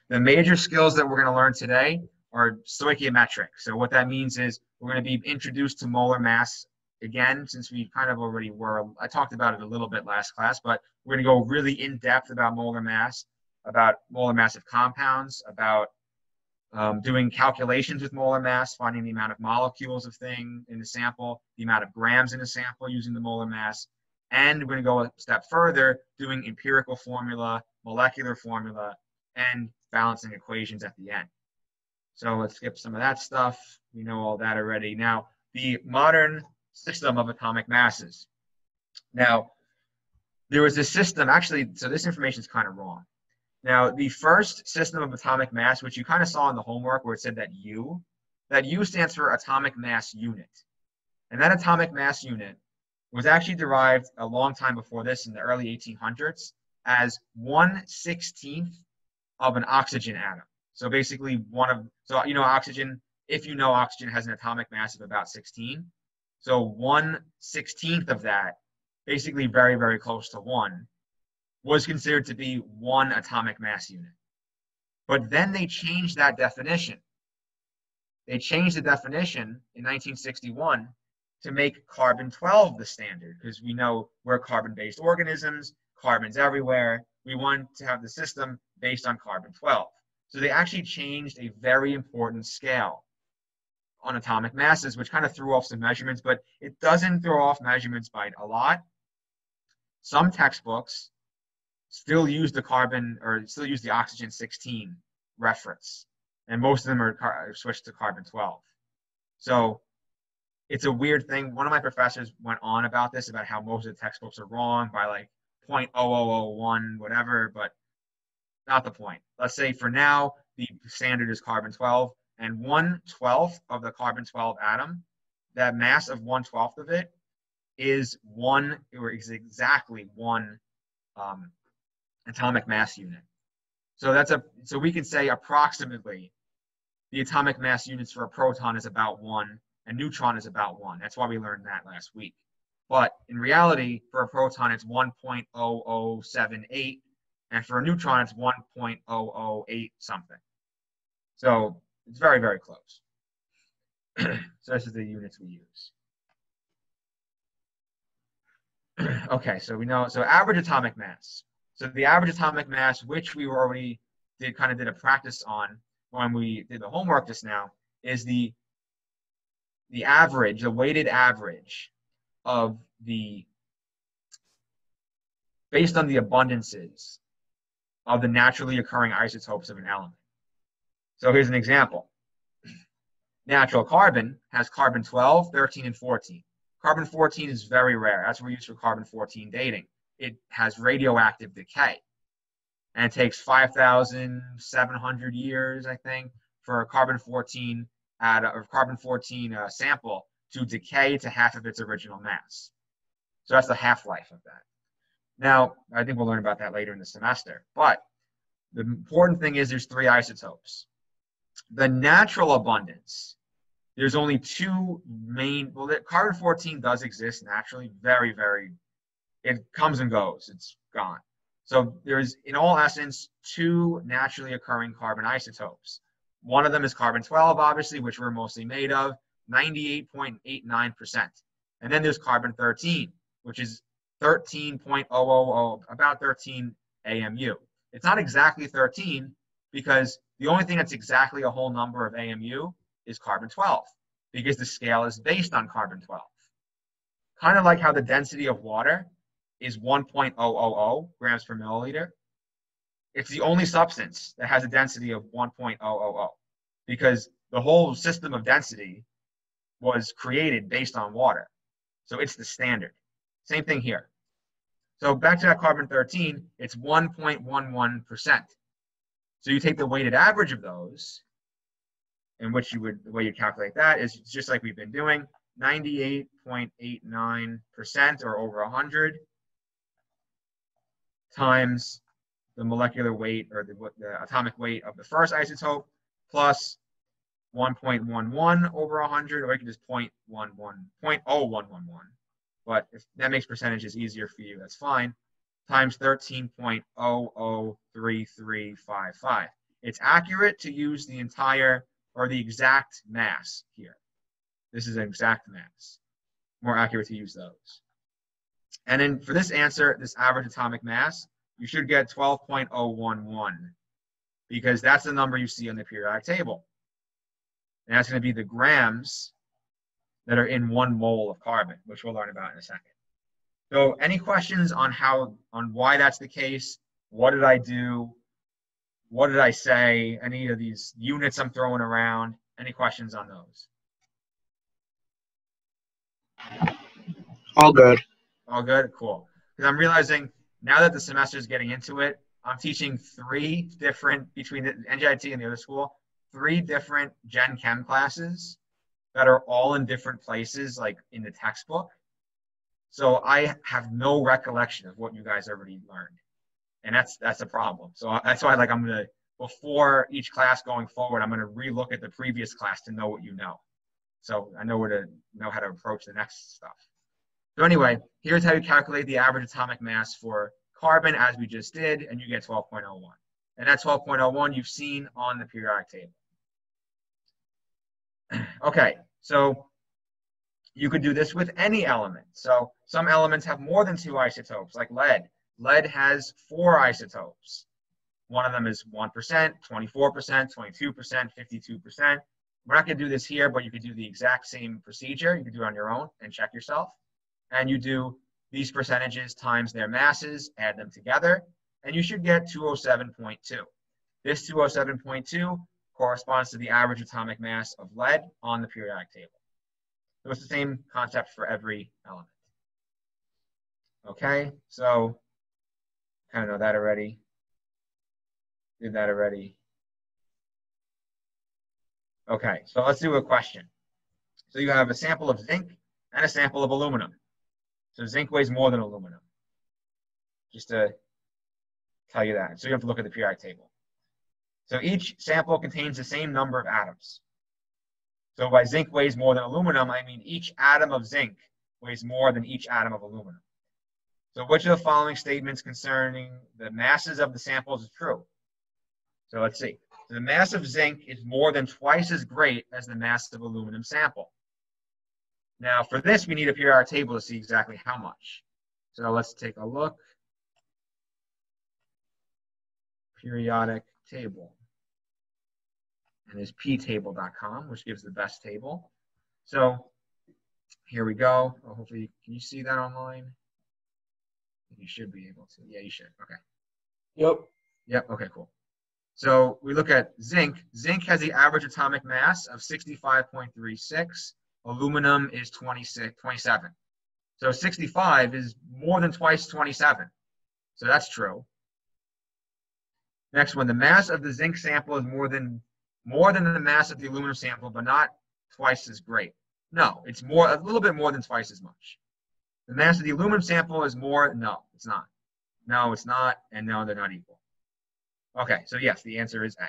The major skills that we're going to learn today are stoichiometric. So what that means is we're going to be introduced to molar mass again, since we kind of already were. I talked about it a little bit last class, but we're going to go really in depth about molar mass of compounds, about doing calculations with molar mass, finding the amount of molecules of thing in the sample, the amount of grams in the sample using the molar mass. And we're going to go a step further, doing empirical formula, molecular formula, and balancing equations at the end. So let's skip some of that stuff. We know all that already. Now, the modern system of atomic masses. Now, there was this system, actually, so this information is kind of wrong. Now, the first system of atomic mass, which you kind of saw in the homework where it said that U stands for atomic mass unit. And that atomic mass unit was actually derived a long time before this, in the early 1800s, as 1/16 of an oxygen atom. So basically oxygen, if you know, oxygen has an atomic mass of about 16. So 1/16 of that, basically very, very close to 1, was considered to be 1 atomic mass unit. But then they changed that definition. They changed the definition in 1961 to make carbon-12 the standard, because we know we're carbon-based organisms, carbon's everywhere. We want to have the system based on carbon-12. So they actually changed a very important scale on atomic masses, which kind of threw off some measurements, but it doesn't throw off measurements by a lot. Some textbooks still use the oxygen 16 reference, and most of them are switched to carbon-12. So it's a weird thing. One of my professors went on about this, about how most of the textbooks are wrong by like 0.0001 whatever, but not the point. Let's say for now the standard is carbon-12, and 1/12 of the carbon-12 atom, that mass of 1/12 of it is exactly 1 atomic mass unit. So we can say approximately the atomic mass units for a proton is about 1, a neutron is about 1. That's why we learned that last week. But in reality, for a proton, it's 1.0078, and for a neutron, it's 1.008 something. So it's very, very close. So this is the units we use. Okay, so we know, so average atomic mass. So the average atomic mass, which we already did a practice on when we did the homework just now, is the average, the weighted average of based on the abundances of the naturally occurring isotopes of an element. So here's an example. Natural carbon has carbon-12, 13, and 14. Carbon-14 is very rare. That's what we use for carbon-14 dating. It has radioactive decay. And it takes 5,700 years, I think, for a carbon-14 sample to decay to half of its original mass. So that's the half-life of that. Now, I think we'll learn about that later in the semester. But the important thing is there's 3 isotopes. The natural abundance, there's only 2 main, well, carbon-14 does exist naturally, very, very, it comes and goes, it's gone. So there's, in all essence, 2 naturally occurring carbon isotopes. One of them is carbon-12, obviously, which we're mostly made of, 98.89%. And then there's carbon-13, which is 13.000, about 13 AMU. It's not exactly 13, because the only thing that's exactly a whole number of AMU is carbon-12, because the scale is based on carbon-12. Kind of like how the density of water is 1.000 grams per milliliter. It's the only substance that has a density of 1.000, because the whole system of density was created based on water. So it's the standard. Same thing here. So back to that carbon-13, it's 1.11%. So you take the weighted average of those, in which the way you calculate that is just like we've been doing, 98.89% or over 100 times the molecular weight or the atomic weight of the first isotope plus 1.11 over 100, or you can just 0.0111. But if that makes percentages easier for you, that's fine, times 13.003355. it's accurate to use the entire or the exact mass here. This is an exact mass. More accurate to use those. And then for this answer, this average atomic mass, you should get 12.011 because that's the number you see on the periodic table. And that's going to be the grams that are in 1 mole of carbon, which we'll learn about in a second. So any questions on why that's the case? What did I do? What did I say? Any of these units I'm throwing around? Any questions on those? All good. All good? Cool. Because I'm realizing now that the semester is getting into it, I'm teaching 3 different, between the NJIT and the other school, 3 different Gen Chem classes that are all in different places, like in the textbook. So I have no recollection of what you guys already learned. And that's a problem. So that's why I'm going to, before each class going forward, I'm going to relook at the previous class to know what you know. So I know how to approach the next stuff. So anyway, here's how you calculate the average atomic mass for carbon as we just did, and you get 12.01. And that 12.01 you've seen on the periodic table. Okay, so you could do this with any element. So some elements have more than 2 isotopes, like lead. Lead has 4 isotopes. One of them is 1%, 24%, 22%, 52%. We're not going to do this here, but you could do the exact same procedure. You could do it on your own and check yourself. And you do these percentages times their masses, add them together, and you should get 207.2. This 207.2 corresponds to the average atomic mass of lead on the periodic table. So it's the same concept for every element. Okay, so kind of know that already. Did that already. Okay, so let's do a question. So you have a sample of zinc and a sample of aluminum. So zinc weighs more than aluminum, just to tell you that. So you have to look at the periodic table. So each sample contains the same number of atoms. So by zinc weighs more than aluminum, I mean each atom of zinc weighs more than each atom of aluminum. So which of the following statements concerning the masses of the samples is true? So let's see. The mass of zinc is more than twice as great as the mass of aluminum sample. Now, for this, we need a periodic table to see exactly how much. So let's take a look. Periodic table. And there's ptable.com, which gives the best table. So here we go. Oh, hopefully, can you see that online? You should be able to. Yeah, you should. Okay. Yep. Yep. Okay, cool. So we look at zinc. Zinc has the average atomic mass of 65.36. Aluminum is 27. So 65 is more than twice 27. So that's true. Next one, the mass of the zinc sample is more than the mass of the aluminum sample, but not twice as great. No, it's a little bit more than twice as much. The mass of the aluminum sample is more. No, it's not. No, it's not. And no, they're not equal. Okay, so yes, the answer is A.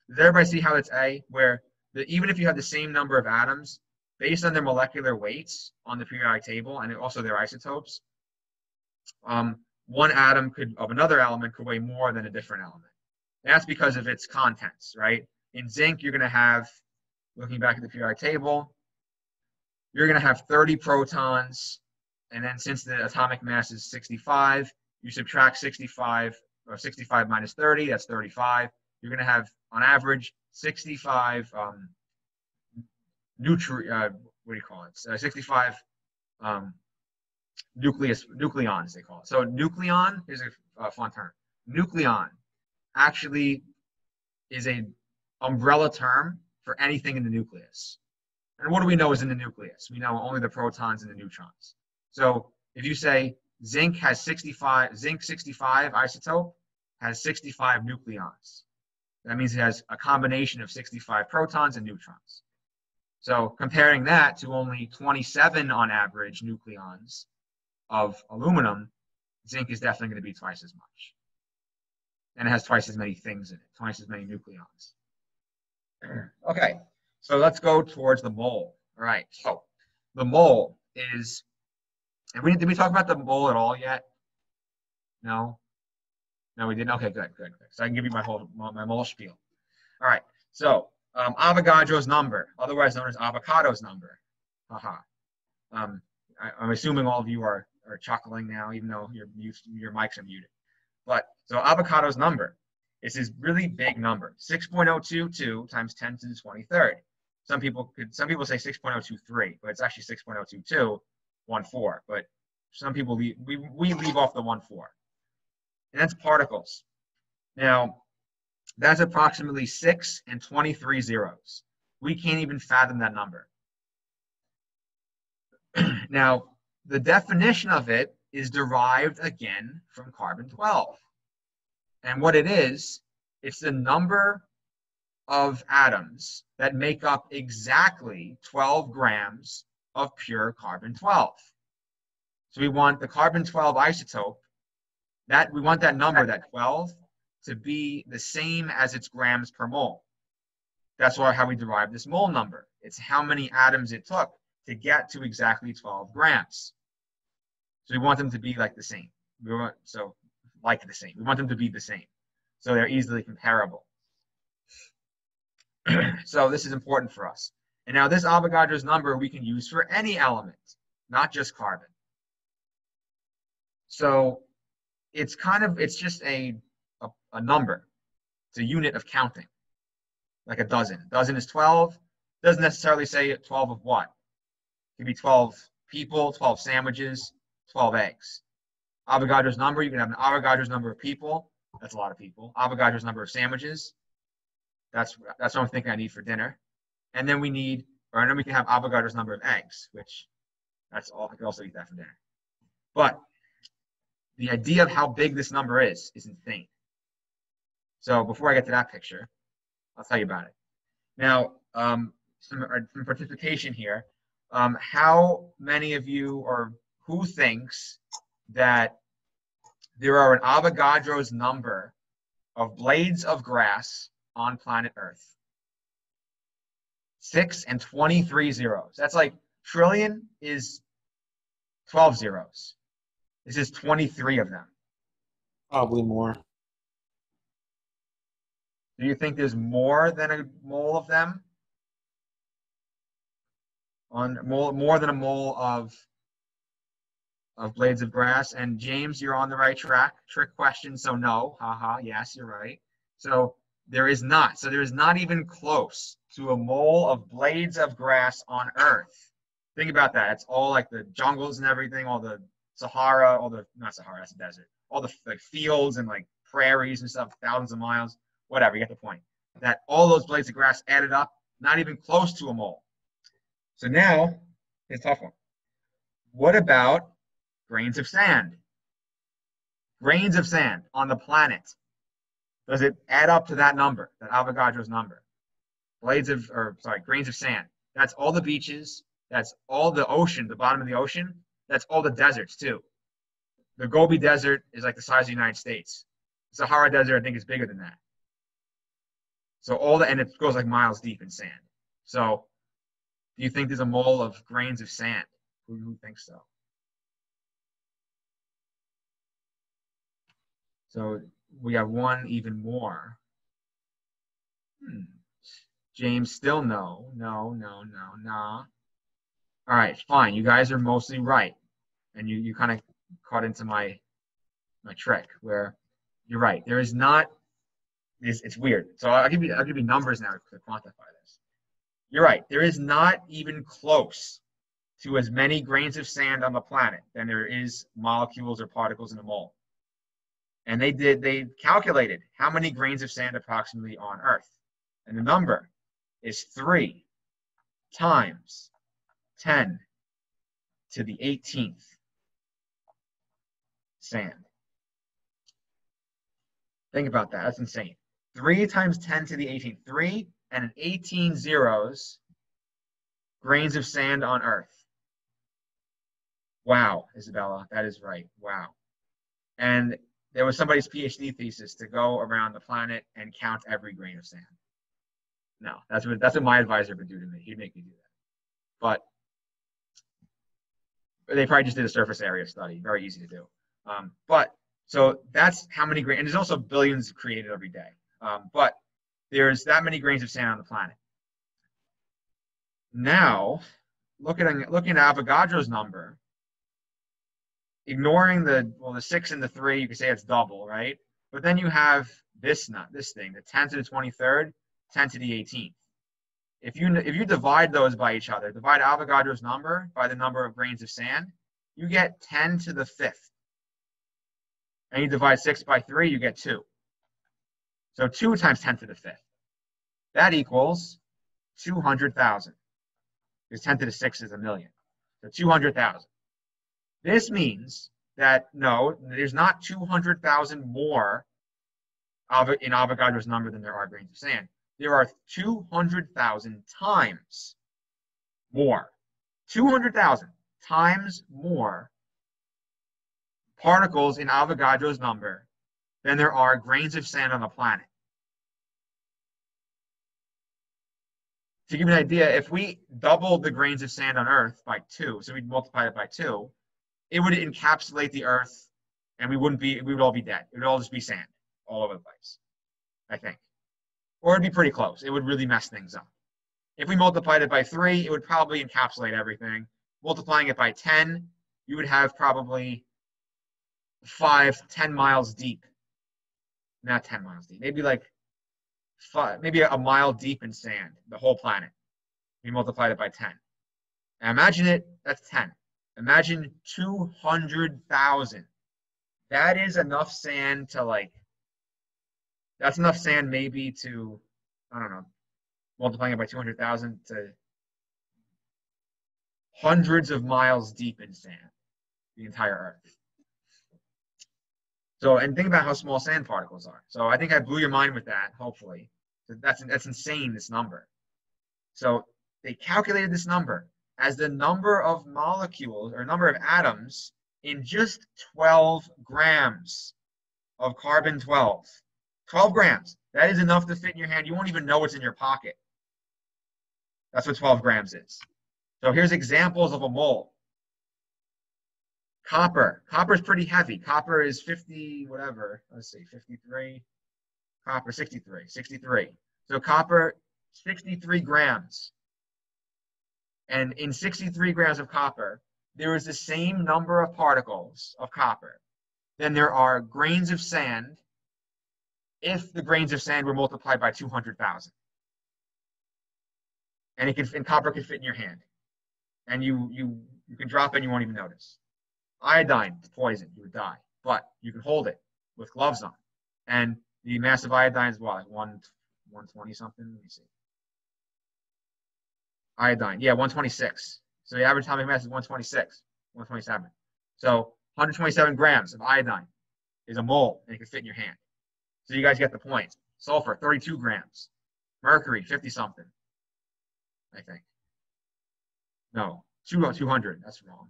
Does everybody see how it's A? Where even if you have the same number of atoms, based on their molecular weights on the periodic table and also their isotopes, one atom of another element could weigh more than a different element. And that's because of its contents, right? In zinc, you're going to have, looking back at the periodic table, you're going to have 30 protons, and then since the atomic mass is 65, you subtract 65, or 65 minus 30, that's 35. You're going to have, on average, 65 65 nucleons, they call it. So nucleon is a fun term. Nucleon actually is an umbrella term for anything in the nucleus. And what do we know is in the nucleus? We know only the protons and the neutrons. So if you say zinc 65 isotope has 65 nucleons. That means it has a combination of 65 protons and neutrons. So comparing that to only 27 on average nucleons of aluminum, zinc is definitely going to be twice as much. And it has twice as many things in it, twice as many nucleons. Okay, so let's go towards the mole. All right, so the mole is, did we talk about the mole at all yet? No? No, we didn't. Okay, good. So I can give you my whole spiel. All right. So Avogadro's number, otherwise known as Avocado's number. Haha. I'm assuming all of you are chuckling now, even though your mics are muted. But so Avogadro's number is this really big number, 6.022 times 10 to the 23rd. Some people say 6.023, but it's actually 6.022, 1/4. But some people we leave off the 1/4, and that's particles. Now, that's approximately 6 and 23 zeros. We can't even fathom that number. Now, the definition of it is derived again from carbon-12. And what it is, it's the number of atoms that make up exactly 12 grams of pure carbon-12. So we want the carbon-12 isotope, we want that number, that 12, to be the same as its grams per mole. That's how we derive this mole number. It's how many atoms it took to get to exactly 12 grams. So we want them to be like the same. We want them to be the same. So they're easily comparable. So this is important for us. And now this Avogadro's number we can use for any element, not just carbon. So it's just a number. It's a unit of counting, like a dozen. A dozen is 12. Doesn't necessarily say 12 of what. It could be 12 people, 12 sandwiches, 12 eggs. Avogadro's number, you can have an Avogadro's number of people. That's a lot of people. Avogadro's number of sandwiches. That's what I'm thinking I need for dinner. And then we can have Avogadro's number of eggs, which that's all. I could also eat that for dinner. But the idea of how big this number is insane. So before I get to that picture, I'll tell you about it. Now, some participation here. How many of you, or who thinks that there are an Avogadro's number of blades of grass on planet Earth? 6 and 23 zeros. That's like trillion is 12 zeros. This is 23 of them. Probably more. Do you think there's more than a mole of them? More than a mole of blades of grass? And James, you're on the right track. Trick question, so no. Haha, yes, you're right. So there is not. So there is not even close to a mole of blades of grass on Earth. Think about that. It's all like the jungles and everything, all the Sahara, not Sahara, that's a desert. All the like fields and like prairies and stuff, thousands of miles, whatever, you get the point. That all those blades of grass added up, not even close to a mole. So now, it's a tough one. What about grains of sand? Grains of sand on the planet. Does it add up to that number, that Avogadro's number? Grains of sand. That's all the beaches. That's all the ocean, the bottom of the ocean. That's all the deserts too. The Gobi Desert is like the size of the United States. The Sahara Desert, I think, is bigger than that. So and it goes like miles deep in sand. So do you think there's a mole of grains of sand? Who thinks so? So we have one even more. James, still no. Nah. All right, fine. You guys are mostly right. And you kind of caught into my trick where you're right. There is not, it's weird. So I'll give you numbers now to quantify this. You're right. There is not even close to as many grains of sand on the planet than there is molecules or particles in a mole. And they calculated how many grains of sand approximately on Earth. And the number is 3 times 10 to the 18th sand. Think about that. That's insane. 3 times 10 to the 18th. 3 and 18 zeros grains of sand on Earth. Wow, Isabella, that is right. Wow. And there was somebody's PhD thesis to go around the planet and count every grain of sand. No, that's what my advisor would do to me. He'd make me do that. But they probably just did a surface area study. Very easy to do. But So that's how many grains, and there's also billions created every day. But there's that many grains of sand on the planet. Now, looking at Avogadro's number, ignoring the 6 and the 3, you can say it's double, right? But then you have this thing, the 10 to the 23rd, 10 to the 18th. If you divide those by each other, divide Avogadro's number by the number of grains of sand, you get 10 to the 5th. And you divide 6 by 3, you get 2. So 2 times 10 to the 5th. That equals 200,000. Because 10 to the 6 is a million. So 200,000. This means that, no, there's not 200,000 more in Avogadro's number than there are grains of sand. There are 200,000 times more. 200,000 times more particles in Avogadro's number than there are grains of sand on the planet. To give you an idea, if we doubled the grains of sand on Earth by 2, so we'd multiply it by 2, it would encapsulate the Earth, and we would all be dead. It would all just be sand all over the place, I think. Or it'd be pretty close. It would really mess things up. If we multiplied it by 3, it would probably encapsulate everything. Multiplying it by 10, you would have probably 10 miles deep. Not 10 miles deep. Maybe like maybe a mile deep in sand, the whole planet. We multiplied it by 10. Now imagine it, that's 10. Imagine 200,000. That is enough sand to that's enough sand maybe to, I don't know, multiplying it by 200,000 to hundreds of miles deep in sand, the entire Earth. So, and think about how small sand particles are. So I think I blew your mind with that, hopefully. That's insane, this number. So they calculated this number as the number of molecules or number of atoms in just 12 grams of carbon-12. 12 grams. That is enough to fit in your hand. You won't even know what's in your pocket. That's what 12 grams is. So here's examples of a mole. Copper. Copper is pretty heavy. Copper is 50, whatever. Let's see, 53. Copper, 63. 63. So copper, 63 grams. And in 63 grams of copper, there is the same number of particles of copper than there are grains of sand if the grains of sand were multiplied by 200,000. And copper can fit in your hand. And you can drop it and you won't even notice. Iodine is poison, you would die. But you can hold it with gloves on. And the mass of iodine is what, like 120 something? Let me see. Iodine, yeah, 126. So the average atomic mass is 126, 127. So 127 grams of iodine is a mole, and it can fit in your hand. So you guys get the point. Sulfur, 32 grams. Mercury, 50 something, I think. No, 200. That's wrong.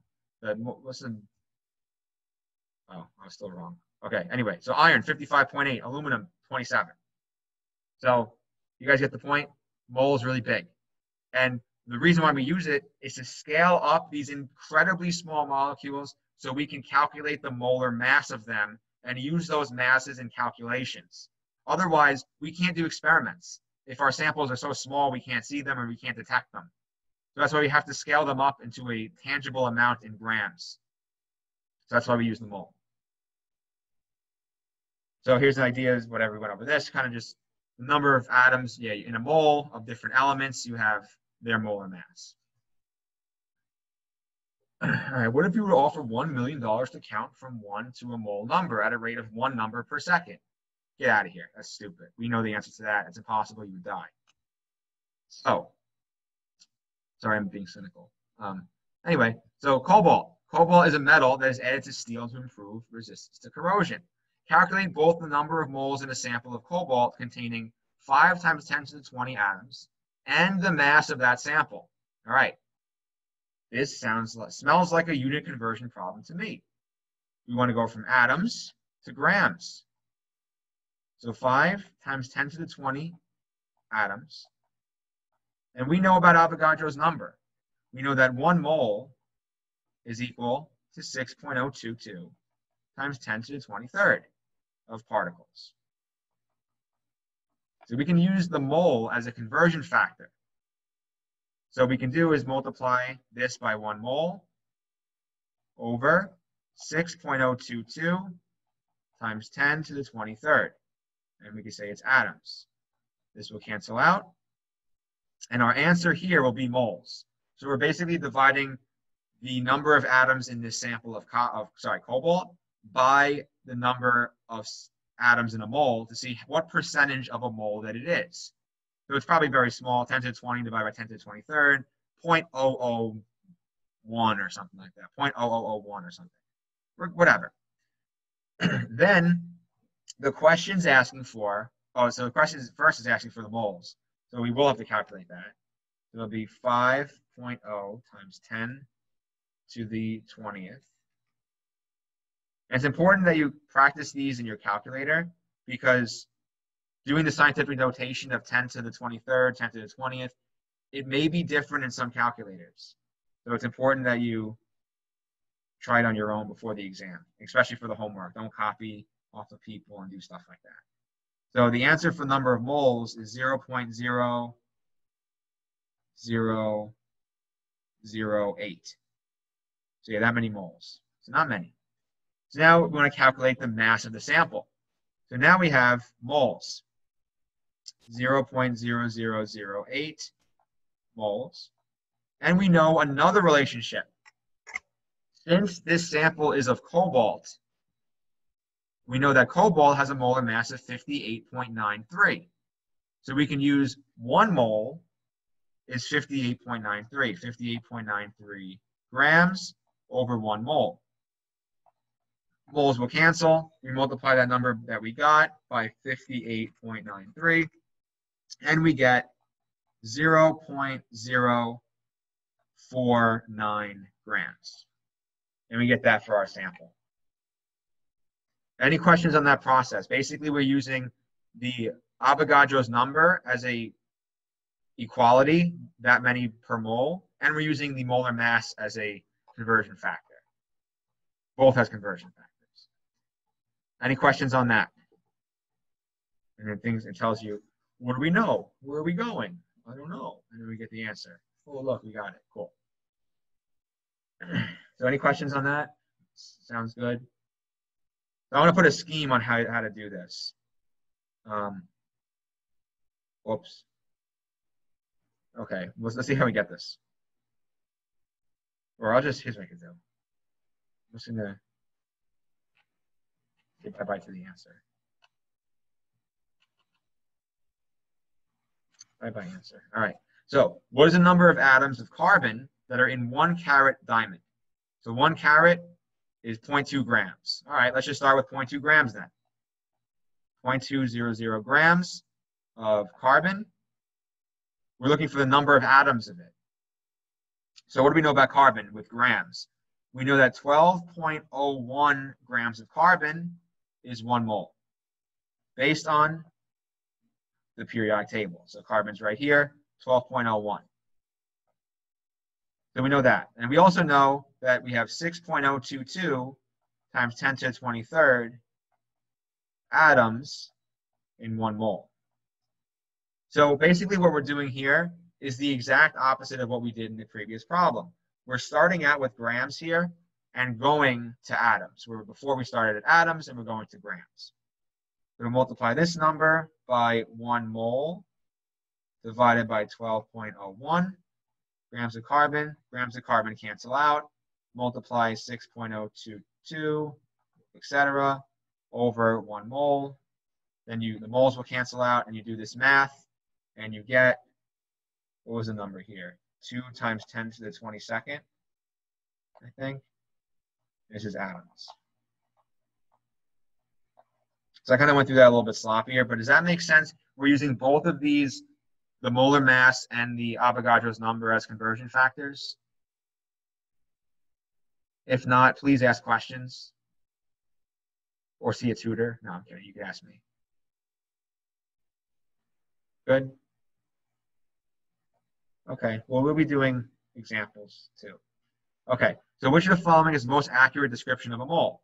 Listen. Oh, I was still wrong. Okay, anyway, so iron, 55.8. Aluminum, 27. So you guys get the point? Mole is really big. And the reason why we use it is to scale up these incredibly small molecules so we can calculate the molar mass of them and use those masses in calculations. Otherwise, we can't do experiments. If our samples are so small, we can't see them or we can't detect them. So that's why we have to scale them up into a tangible amount in grams. So that's why we use the mole. So here's an idea, whatever we went over this, kind of just the number of atoms, yeah, in a mole of different elements, you have their molar mass. All right, what if you were to offer $1 million to count from 1 to a mole number at a rate of 1 number per second? Get out of here. That's stupid. We know the answer to that. It's impossible. You would die. So, sorry, I'm being cynical. Anyway, so cobalt. Cobalt is a metal that is added to steel to improve resistance to corrosion. Calculate both the number of moles in a sample of cobalt containing 5 times 10 to the 20 atoms and the mass of that sample. All right. This smells like a unit conversion problem to me. We want to go from atoms to grams. So 5 times 10 to the 20 atoms. And we know about Avogadro's number. We know that 1 mole is equal to 6.022 times 10 to the 23rd of particles. So we can use the mole as a conversion factor. So what we can do is multiply this by 1 mole over 6.022 times 10 to the 23rd. And we can say it's atoms. This will cancel out. And our answer here will be moles. So we're basically dividing the number of atoms in this sample of cobalt by the number of atoms in a mole to see what percentage of a mole that it is. So it's probably very small, 10 to the 20 divided by 10 to the 23rd, 0.001 or something like that, 0.0001 or something, or whatever. Then the question's asking for, so the question first is asking for the moles. So we will have to calculate that. So it'll be 5.0 times 10 to the 20th. And it's important that you practice these in your calculator because doing the scientific notation of 10 to the 23rd, 10 to the 20th, it may be different in some calculators. So it's important that you try it on your own before the exam, especially for the homework. Don't copy off of people and do stuff like that. So the answer for number of moles is 0.0008. So yeah, that many moles. So not many. So now we want to calculate the mass of the sample. So now we have moles. 0.0008 moles. And we know another relationship. Since this sample is of cobalt, we know that cobalt has a molar mass of 58.93. So we can use 1 mole is 58.93 grams over 1 mole. Moles will cancel. We multiply that number that we got by 58.93, and we get 0.049 grams. And we get that for our sample. Any questions on that process? Basically, we're using the Avogadro's number as a equality, that many per mole, and we're using the molar mass as a conversion factor. Both has conversion factors. Any questions on that? And then it tells you, what do we know? Where are we going? I don't know. And then we get the answer. Oh, look, we got it. Cool. So any questions on that? Sounds good. So I want to put a scheme on how to do this. Whoops. Okay, let's see how we get this. Or here's what I can do. I'm just going to say bye-bye to the answer. Bye-bye answer. All right. So what is the number of atoms of carbon that are in 1 carat diamond? So 1 carat is 0.2 grams. All right, let's just start with 0.2 grams then. 0.200 grams of carbon. We're looking for the number of atoms of it. So what do we know about carbon with grams? We know that 12.01 grams of carbon is 1 mole based on the periodic table. So carbon's right here, 12.01. So we know that. And we also know that we have 6.022 times 10 to the 23rd atoms in 1 mole. So basically what we're doing here is the exact opposite of what we did in the previous problem. We're starting out with grams here and going to atoms. Before we started at atoms and we're going to grams. We'll multiply this number by 1 mole divided by 12.01 grams of carbon. Grams of carbon cancel out. Multiply 6.022, etc. over 1 mole. Then the moles will cancel out and you do this math and you get, what was the number here? 2 times 10 to the 22nd, I think. This is atoms. So I kind of went through that a little bit sloppier, but does that make sense? We're using both of these, the molar mass and the Avogadro's number, as conversion factors. If not, please ask questions or see a tutor. No, I'm kidding. You can ask me. Good? Okay, well, we'll be doing examples too. Okay, so which of the following is the most accurate description of a mole?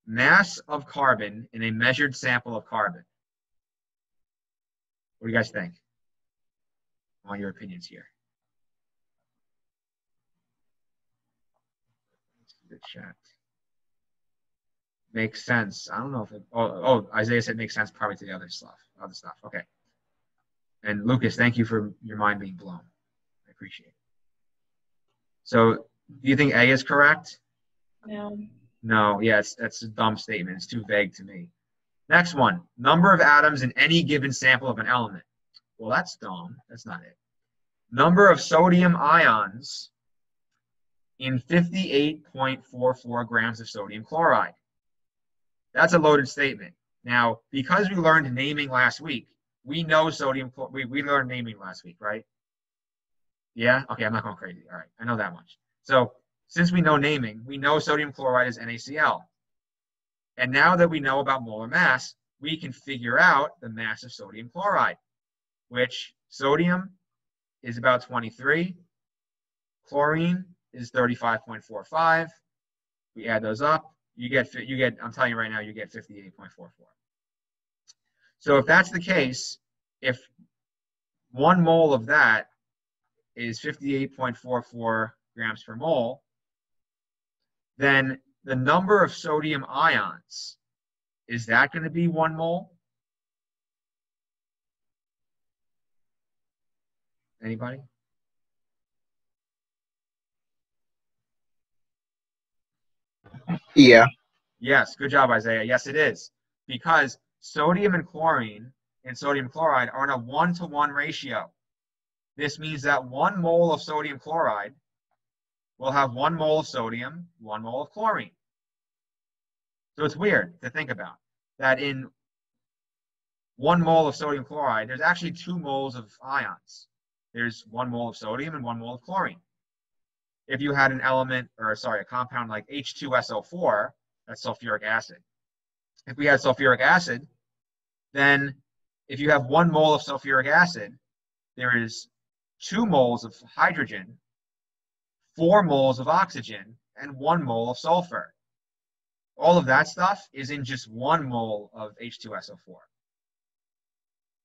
mass of carbon in a measured sample of carbon. What do you guys think? I want your opinions here. The chat. Makes sense. I don't know if it, Isaiah said makes sense probably to the other stuff. Okay. And Lucas, thank you for your mind being blown. I appreciate it. So do you think A is correct? No. No, yeah, that's a dumb statement. It's too vague to me. Next one, number of atoms in any given sample of an element. Well, that's dumb. That's not it. Number of sodium ions in 58.44 grams of sodium chloride. That's a loaded statement. Now, because we learned naming last week, we know sodium, we learned naming last week, right? Yeah? Okay, I'm not going crazy. All right, I know that much. So since we know naming, we know sodium chloride is NaCl. And now that we know about molar mass, we can figure out the mass of sodium chloride, which sodium is about 23, chlorine is 35.45. We add those up, you get, I'm telling you right now, you get 58.44. So if that's the case, if 1 mole of that is 58.44 grams per mole, then the number of sodium ions, is that going to be 1 mole? Anybody? Yeah. Yes, good job, Isaiah. Yes, it is. Because sodium and chlorine and sodium chloride are in a 1-to-1 ratio. This means that 1 mole of sodium chloride will have 1 mole of sodium, 1 mole of chlorine. So it's weird to think about that in 1 mole of sodium chloride, there's actually 2 moles of ions. There's 1 mole of sodium and 1 mole of chlorine. If you had an element, or sorry, a compound like H2SO4, that's sulfuric acid. If we had sulfuric acid, then if you have 1 mole of sulfuric acid, there is 2 moles of hydrogen, 4 moles of oxygen, and 1 mole of sulfur. All of that stuff is in just 1 mole of H2SO4.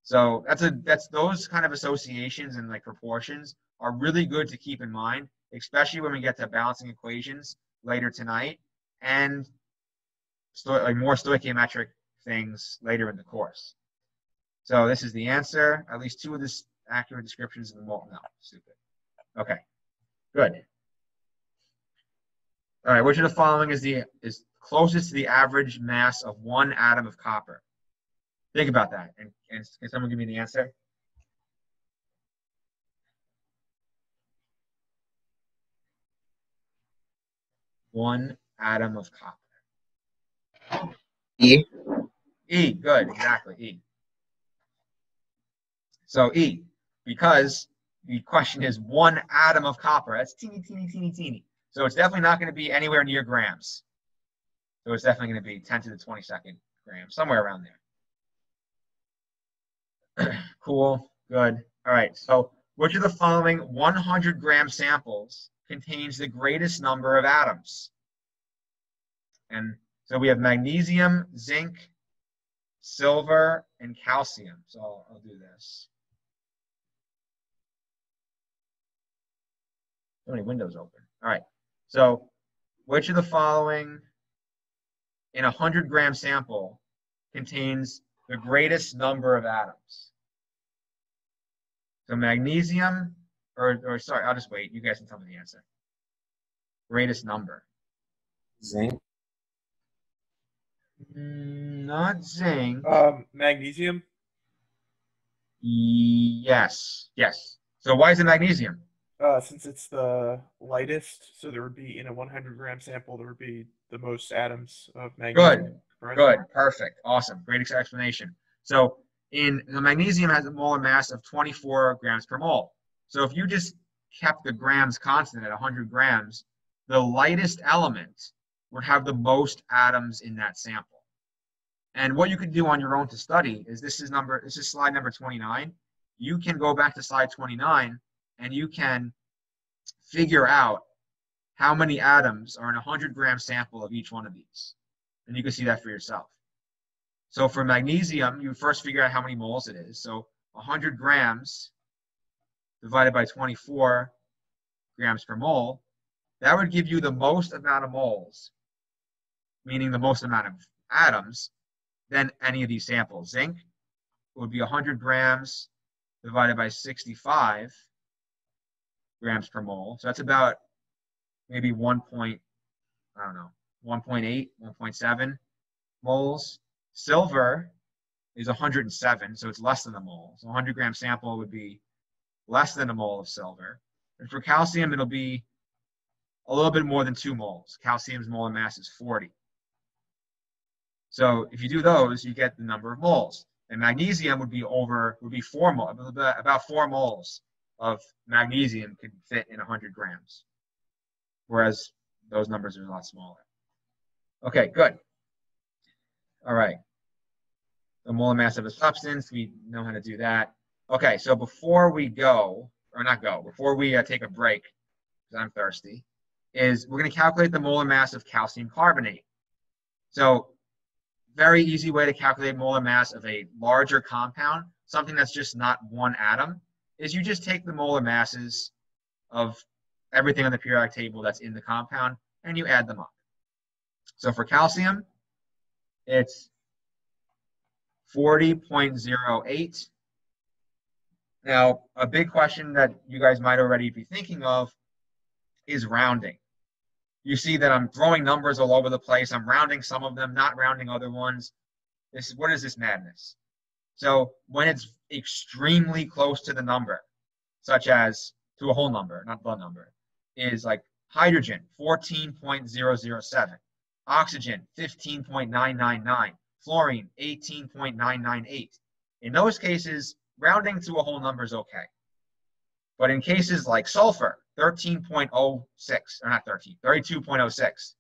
So that's those kind of associations and like proportions are really good to keep in mind, especially when we get to balancing equations later tonight and like more stoichiometric things later in the course. So this is the answer. At least 2 of the accurate descriptions of the mole. No, stupid. Okay, good. All right, which of the following is closest to the average mass of 1 atom of copper? Think about that, and can someone give me the answer? One atom of copper. E. E, good, exactly, E. So E, because the question is 1 atom of copper. That's teeny, teeny, teeny, teeny. So it's definitely not going to be anywhere near grams. So it's definitely going to be 10 to the 22nd grams, somewhere around there. Cool, good. All right, so which of the following 100-gram samples contains the greatest number of atoms? And so we have magnesium, zinc, silver, and calcium. So I'll do this. So many windows open. All right, so which of the following in a 100-gram sample contains the greatest number of atoms? So magnesium, or sorry, I'll just wait. You guys can tell me the answer. Greatest number. Zinc. Not zinc. Magnesium. Yes, yes. So why is it magnesium? Since it's the lightest, so there would be in a 100-gram sample, there would be the most atoms of magnesium. Good, perfect, awesome, great explanation. So in the magnesium has a molar mass of 24 grams per mole. So if you just kept the grams constant at 100 grams, the lightest element would have the most atoms in that sample. And what you could do on your own to study is this is slide number 29. You can go back to slide 29 and you can figure out how many atoms are in a 100-gram sample of each one of these. And you can see that for yourself. So for magnesium, you first figure out how many moles it is. So 100 grams divided by 24 grams per mole, that would give you the most amount of moles, meaning the most amount of atoms, than any of these samples. Zinc would be 100 grams divided by 65 grams per mole. So that's about maybe 1.8, 1.7 moles. Silver is 107, so it's less than a mole. So 100 gram sample would be less than a mole of silver. And for calcium, it'll be a little bit more than 2 moles. Calcium's molar mass is 40. So if you do those, you get the number of moles. And magnesium would be 4 moles, about 4 moles of magnesium could fit in 100 grams, whereas those numbers are a lot smaller. Okay, good. All right. The molar mass of a substance, we know how to do that. Okay, so before we go, or not go, before we take a break, because I'm thirsty, is we're going to calculate the molar mass of calcium carbonate. So very easy way to calculate molar mass of a larger compound, something that's just not one atom, is you just take the molar masses of everything on the periodic table that's in the compound and you add them up. So for calcium, it's 40.08. Now, a big question that you guys might already be thinking of is rounding. You see that I'm throwing numbers all over the place. I'm rounding some of them, not rounding other ones. What is this madness? So when it's extremely close to the number, such as to a whole number, not the number, is like hydrogen, 14.007, oxygen, 15.999, fluorine, 18.998. In those cases, rounding to a whole number is okay. But in cases like sulfur, 13.06, or not 13, 32.06,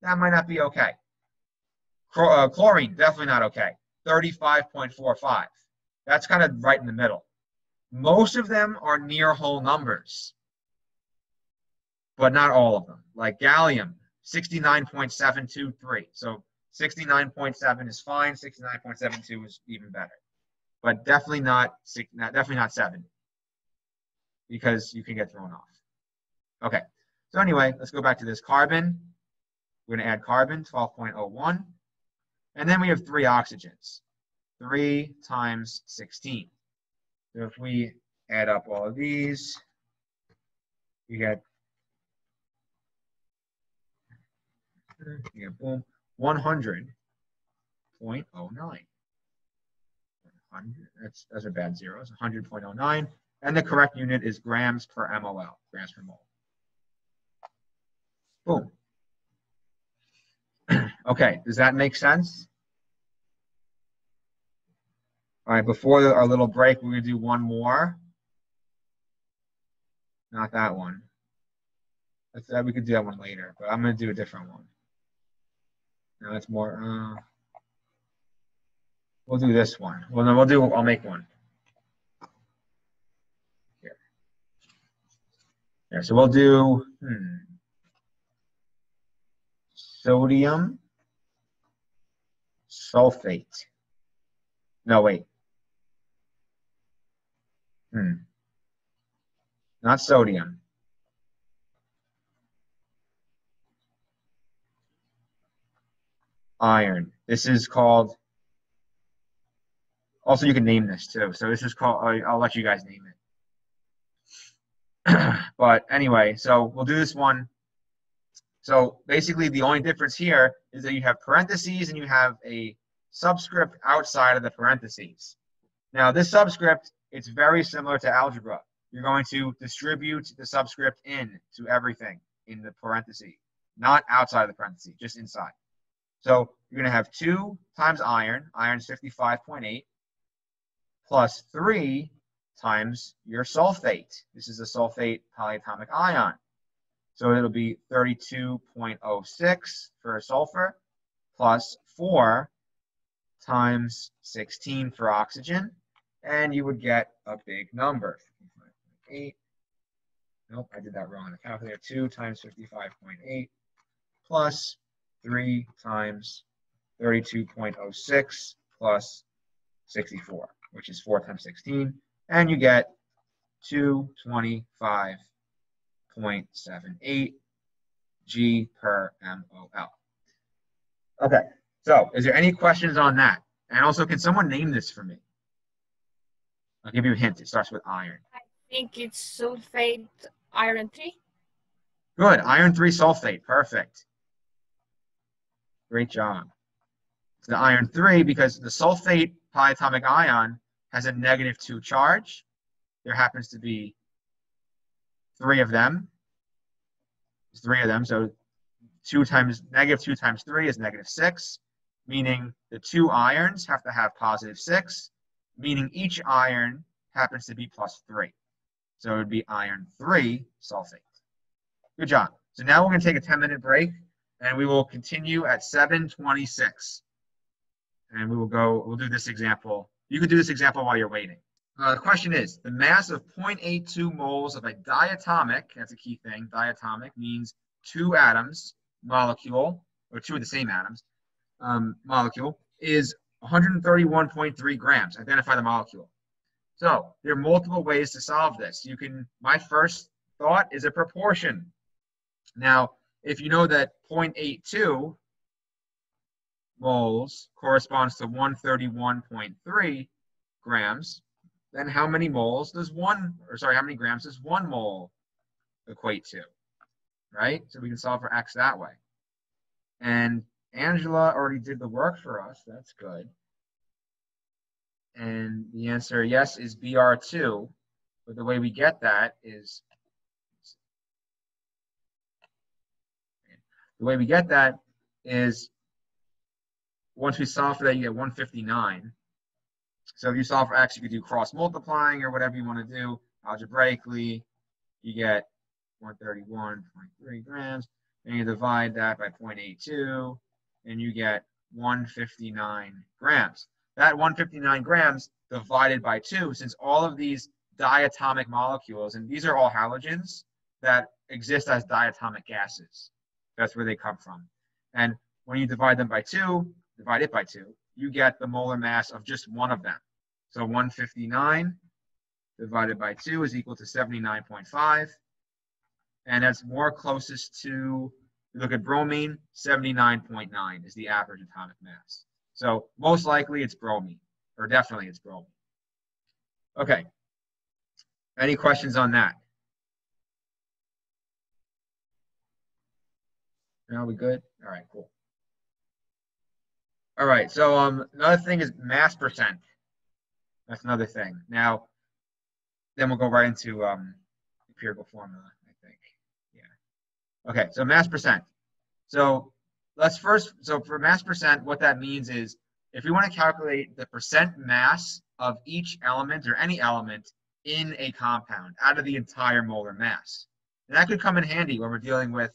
that might not be okay. Chlorine, definitely not okay. 35.45. That's kind of right in the middle. Most of them are near whole numbers, but not all of them. Like gallium, 69.723. So 69.7 is fine. 69.72 is even better, but definitely not 7, because you can get thrown off. Okay. So anyway, let's go back to this carbon. We're going to add carbon, 12.01. And then we have 3 oxygens, 3 times 16. So if we add up all of these, we get boom, 100.09. Those are bad zeros, 100.09. And the correct unit is grams per mol, grams per mole. Boom. Okay, does that make sense? All right, before our little break, we're going to do one more. Not that one. We could do that one later, but I'm going to do a different one. Now it's more, we'll do this one. Well, no, I'll make one. Here, so we'll do, sodium sulfate. No, wait. Not sodium. Iron. This is called, also you can name this too. So this is called, I'll let you guys name it. But anyway, so we'll do this one. So basically the only difference here is that you have parentheses and you have a subscript outside of the parentheses. Now this subscript, it's very similar to algebra. You're going to distribute the subscript in to everything in the parentheses, not outside of the parentheses, just inside. So you're going to have 2 times iron, iron's 55.8, plus 3 times your sulfate. This is a sulfate polyatomic ion. So it'll be 32.06 for sulfur, plus 4 times 16 for oxygen, and you would get a big number, 55.8. Nope, I did that wrong on the calculator. 2 times 55.8 plus 3 times 32.06 plus 64, which is 4 times 16. And you get 225.78 G per MOL. Okay, so is there any questions on that? And also, can someone name this for me? I'll give you a hint. It starts with iron. I think it's sulfate iron 3. Good. Iron 3 sulfate. Perfect. Great job. It's the iron 3 because the sulfate polyatomic ion has a -2 charge. There happens to be 3 of them. There's 3 of them. So -2 times 3 is -6, meaning the 2 irons have to have +6, meaning each iron happens to be +3. So it would be iron 3 sulfate. Good job. So now we're going to take a 10-minute break, and we will continue at 7:26. And we'll do this example. You can do this example while you're waiting. The question is, the mass of 0.82 moles of a diatomic, that's a key thing, diatomic means 2 atoms, molecule, or 2 of the same atoms, molecule, is 131.3 grams. Identify the molecule. So there are multiple ways to solve this. My first thought is a proportion. Now, if you know that 0.82 moles corresponds to 131.3 grams, then how many grams does 1 mole equate to? Right? So we can solve for x that way. And Angela already did the work for us. That's good. And the answer, yes, is BR2. But the way we get that is once we solve for that, you get 159. So if you solve for x, you could do cross multiplying or whatever you want to do. Algebraically, you get 131.3 grams. And you divide that by 0.82, and you get 159 grams. That 159 grams divided by 2, since all of these diatomic molecules, and these are all halogens that exist as diatomic gases. That's where they come from. And when you divide it by 2, you get the molar mass of just one of them. So 159 divided by 2 is equal to 79.5. And that's more closest to, if you look at bromine, 79.9 is the average atomic mass. So most likely it's bromine, or definitely it's bromine. Okay. Any questions on that? Are we good? All right, cool. All right, so another thing is mass percent. That's another thing. Now, then we'll go right into empirical formula, I think. Yeah. Okay, so mass percent. So for mass percent, what that means is if we want to calculate the percent mass of each element or any element in a compound out of the entire molar mass. And that could come in handy when we're dealing with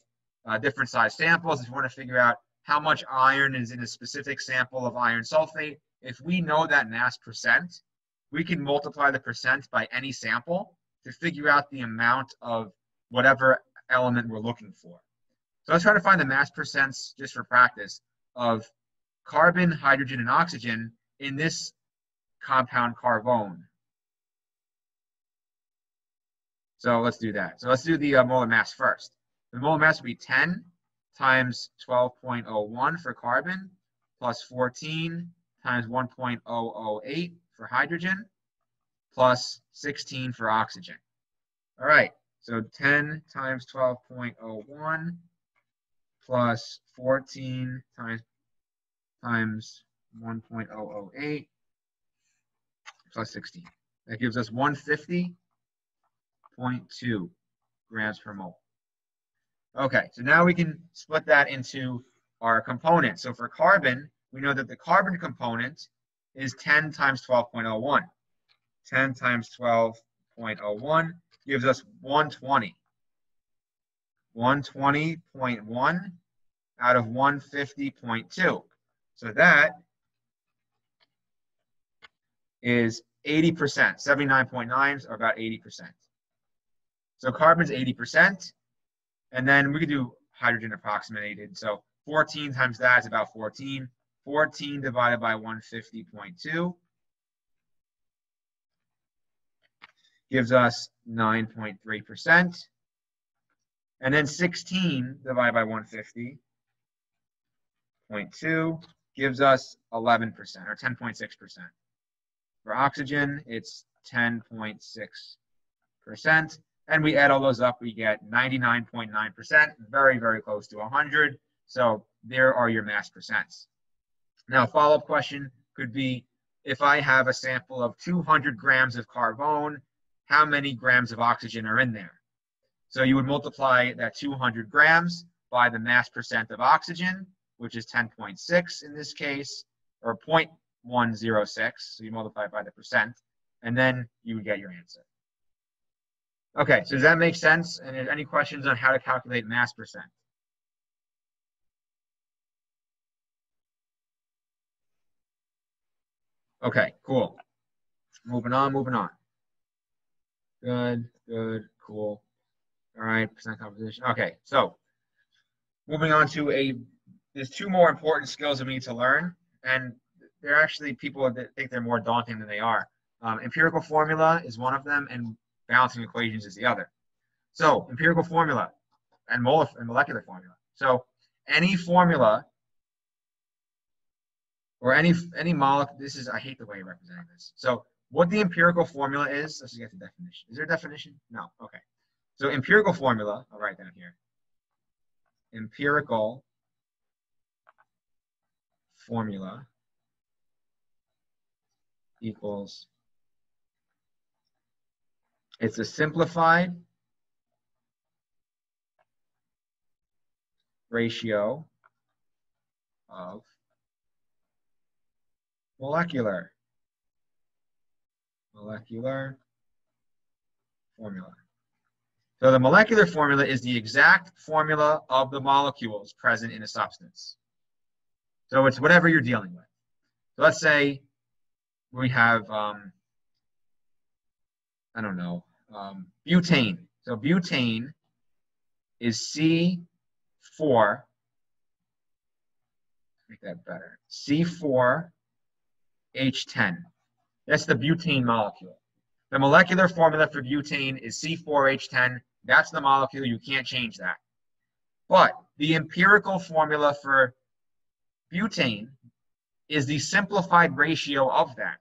different size samples. If you want to figure out how much iron is in a specific sample of iron sulfate, if we know that mass percent, we can multiply the percent by any sample to figure out the amount of whatever element we're looking for. So let's try to find the mass percents, just for practice, of carbon, hydrogen, and oxygen in this compound carbone. So let's do that. So let's do the molar mass first. The molar mass will be 10 times 12.01 for carbon, plus 14 times 1.008 for hydrogen, plus 16 for oxygen. All right, so 10 times 12.01 plus 14 times 1.008 plus 16. That gives us 150.2 grams per mole. Okay, so now we can split that into our components. So for carbon, we know that the carbon component is 10 times 12.01. 10 times 12.01 gives us 120. 120.1 out of 150.2. So that is 80%. 79.9 are about 80%. So carbon's 80%. And then we could do hydrogen approximated. So 14 times that is about 14. 14 divided by 150.2 gives us 9.3%. And then 16 divided by 150.2 gives us 11% or 10.6%. For oxygen, it's 10.6%. And we add all those up, we get 99.9%, very, very close to 100. So there are your mass percents. Now, a follow-up question could be, if I have a sample of 200 grams of carbone, how many grams of oxygen are in there? So you would multiply that 200 grams by the mass percent of oxygen, which is 10.6 in this case, or 0.106. So you multiply it by the percent, and then you would get your answer. Okay, so does that make sense? And any questions on how to calculate mass percent? Okay, cool. Moving on. Good, cool. All right, percent composition. Okay, so moving on to there's two more important skills that we need to learn, and they're actually people that think they're more daunting than they are. Empirical formula is one of them, and balancing equations is the other. So empirical formula and molecular formula. So any formula or any molecule, I hate the way you're representing this. So what the empirical formula is, let's just get the definition. Is there a definition? No, okay. So empirical formula, I'll write down here. Empirical formula equals, it's a simplified ratio of molecular formula. So the molecular formula is the exact formula of the molecules present in a substance. So it's whatever you're dealing with. So let's say we have, I don't know, butane. So butane is C4, make that better, C4H10. That's the butane molecule. The molecular formula for butane is C4H10. That's the molecule. You can't change that. But the empirical formula for butane is the simplified ratio of that.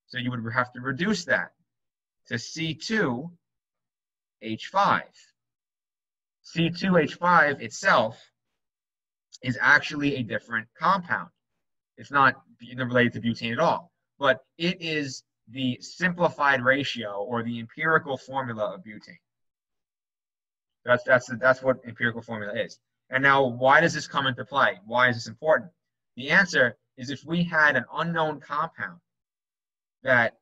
So you would have to reduce that to C2H5. C2H5 itself is actually a different compound. It's not related to butane at all, but it is the simplified ratio or the empirical formula of butane. That's what empirical formula is. And now, why does this come into play? Why is this important? The answer is, if we had an unknown compound that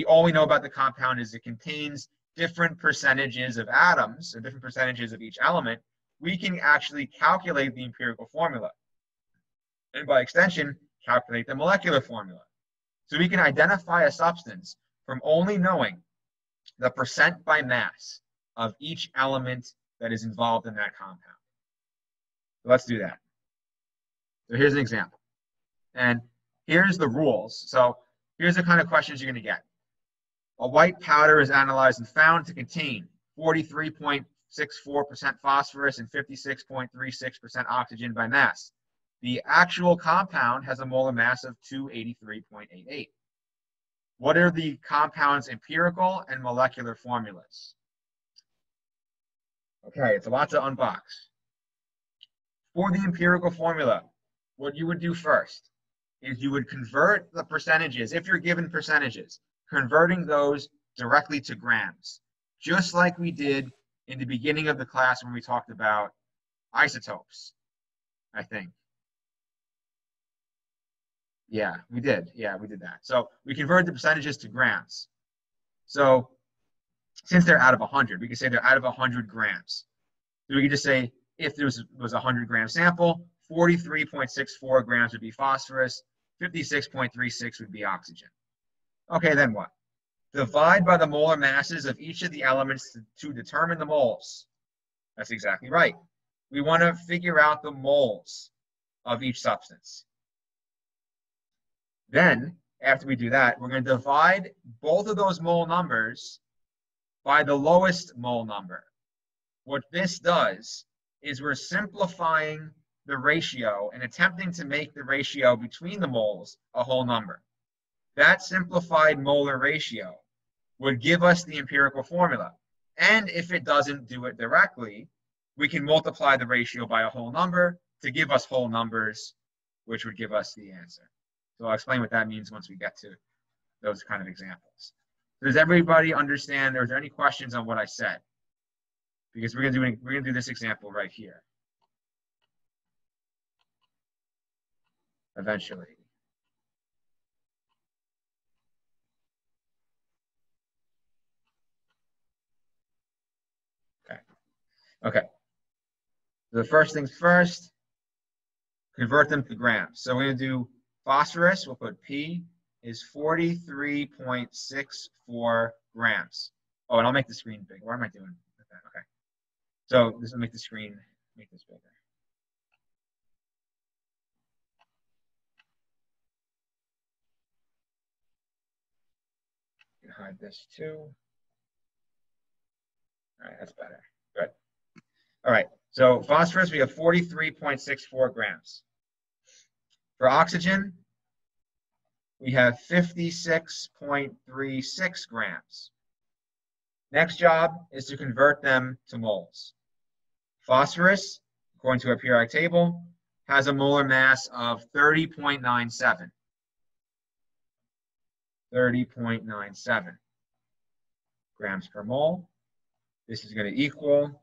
all we know about the compound is it contains different percentages of atoms or different percentages of each element, we can actually calculate the empirical formula. And by extension, calculate the molecular formula. So we can identify a substance from only knowing the percent by mass of each element that is involved in that compound. So let's do that. So here's an example. And here's the rules. So here's the kind of questions you're going to get. A white powder is analyzed and found to contain 43.64% phosphorus and 56.36% oxygen by mass. The actual compound has a molar mass of 283.88. What are the compound's empirical and molecular formulas? Okay, it's a lot to unbox. For the empirical formula, what you would do first is you would convert the percentages, if you're given percentages, converting those directly to grams, just like we did in the beginning of the class when we talked about isotopes, I think. Yeah, we did. Yeah, we did that. So we converted the percentages to grams. So since they're out of 100, we can say they're out of 100 grams. So we can just say, if there was a 100-gram sample, 43.64 grams would be phosphorus, 56.36 would be oxygen. Okay, then what? Divide by the molar masses of each of the elements to determine the moles. That's exactly right. We want to figure out the moles of each substance. Then, after we do that, we're going to divide both of those mole numbers by the lowest mole number. What this does is we're simplifying the ratio and attempting to make the ratio between the moles a whole number. That simplified molar ratio would give us the empirical formula. And if it doesn't do it directly, we can multiply the ratio by a whole number to give us whole numbers, which would give us the answer. So I'll explain what that means once we get to those kind of examples. Does everybody understand, or is there any questions on what I said? Because we're gonna do this example right here. Eventually. Okay. So the first things first, convert them to grams. So we're going to do phosphorus. We'll put P is 43.64 grams. Oh, and I'll make the screen big. What am I doing with that? Okay. So this will make the screen, make this bigger. You can hide this too. All right, that's better. Good. All right, so phosphorus, we have 43.64 grams. For oxygen, we have 56.36 grams. Next job is to convert them to moles. Phosphorus, according to our periodic table, has a molar mass of 30.97. 30.97 grams per mole. This is going to equal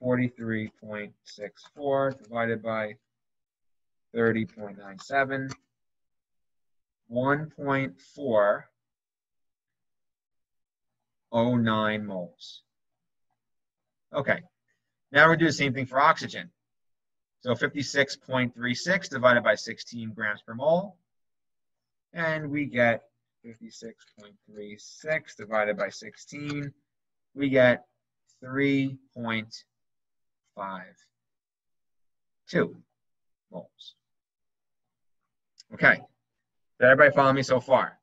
43.64 divided by 30.97, 1.409 moles. Okay, now we're doing the same thing for oxygen. So 56.36 divided by 16 grams per mole, and we get 56.36 divided by 16, we get 3.52 moles. Okay, did everybody follow me so far?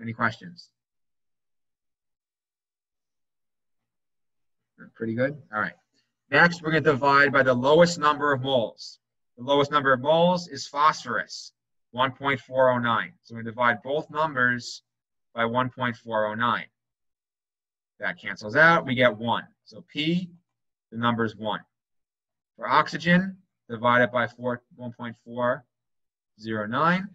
Any questions? Pretty good. All right. Next, we're going to divide by the lowest number of moles. The lowest number of moles is phosphorus, 1.409. So we divide both numbers by 1.409. That cancels out. We get 1. So P, the number is 1. For oxygen, divide it by 1.409.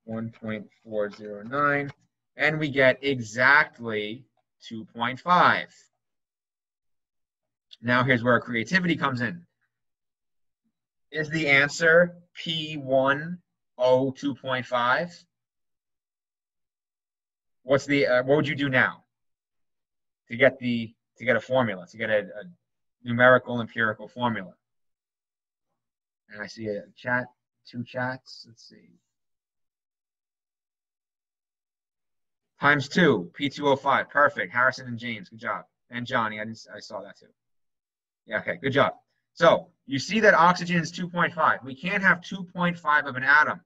1.409. And we get exactly 2.5. Now here's where our creativity comes in. Is the answer P1O 2.5? What would you do now to get a formula, to get a numerical empirical formula? And I see a chat, 2 chats. Let's see. Times 2, P205. Perfect. Harrison and James, good job. And Johnny, I saw that too. Yeah, okay, good job. So you see that oxygen is 2.5. We can't have 2.5 of an atom.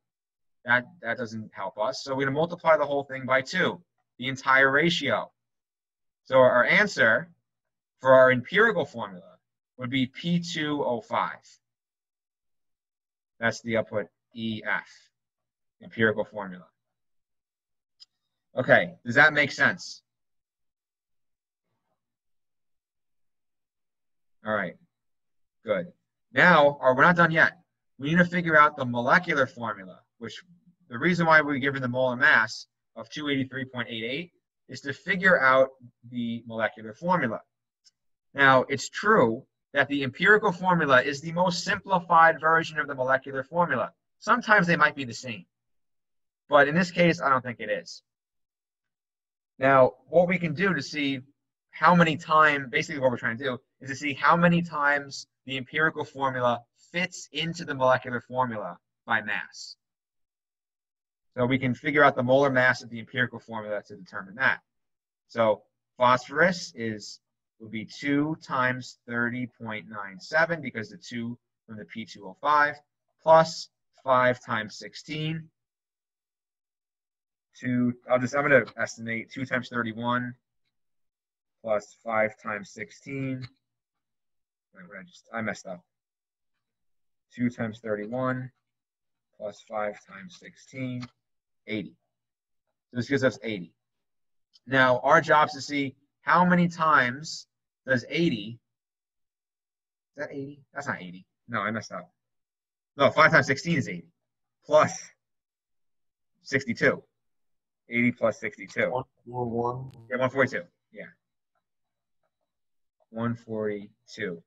That doesn't help us. So we're going to multiply the whole thing by 2, the entire ratio. So our answer for our empirical formula would be P2O5. That's the output EF, empirical formula. Okay, does that make sense? All right, good. Now, we're not done yet. We need to figure out the molecular formula, which the reason why we're given the molar mass of 283.88 is to figure out the molecular formula. Now, it's true that the empirical formula is the most simplified version of the molecular formula. Sometimes they might be the same, but in this case, I don't think it is. Now, what we can do to see how many times, basically what we're trying to do, is to see how many times the empirical formula fits into the molecular formula by mass. So we can figure out the molar mass of the empirical formula to determine that. So phosphorus would be 2 times 30.97 because the 2 from the P2O5 plus 5 times 16. I'm going to estimate 2 times 31 plus 5 times 16. I messed up. 2 times 31 plus 5 times 16, 80. So this gives us 80. Now, our job is to see how many times does 80, is that 80? That's not 80. No, I messed up. No, 5 times 16 is 80 plus 62. 80 plus 62. 141. Yeah, 142. Yeah. 142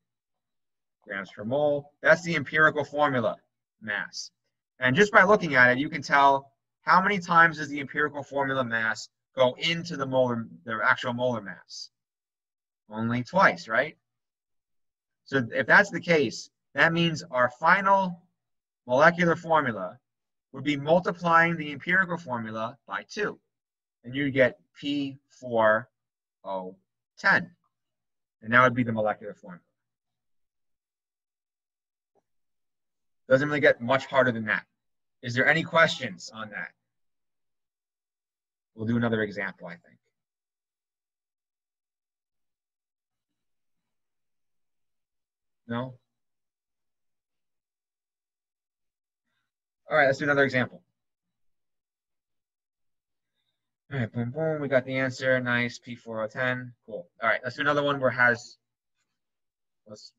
grams per mole. That's the empirical formula mass. And just by looking at it, you can tell how many times does the empirical formula mass go into the actual molar mass? Only twice, right? So if that's the case, that means our final molecular formula would be multiplying the empirical formula by 2. And you get P4O10. And that would be the molecular formula. Doesn't really get much harder than that. Is there any questions on that? We'll do another example, I think. No? All right, let's do another example. All right, boom, boom. We got the answer. Nice. P4O10. Cool. All right, let's do another one where let's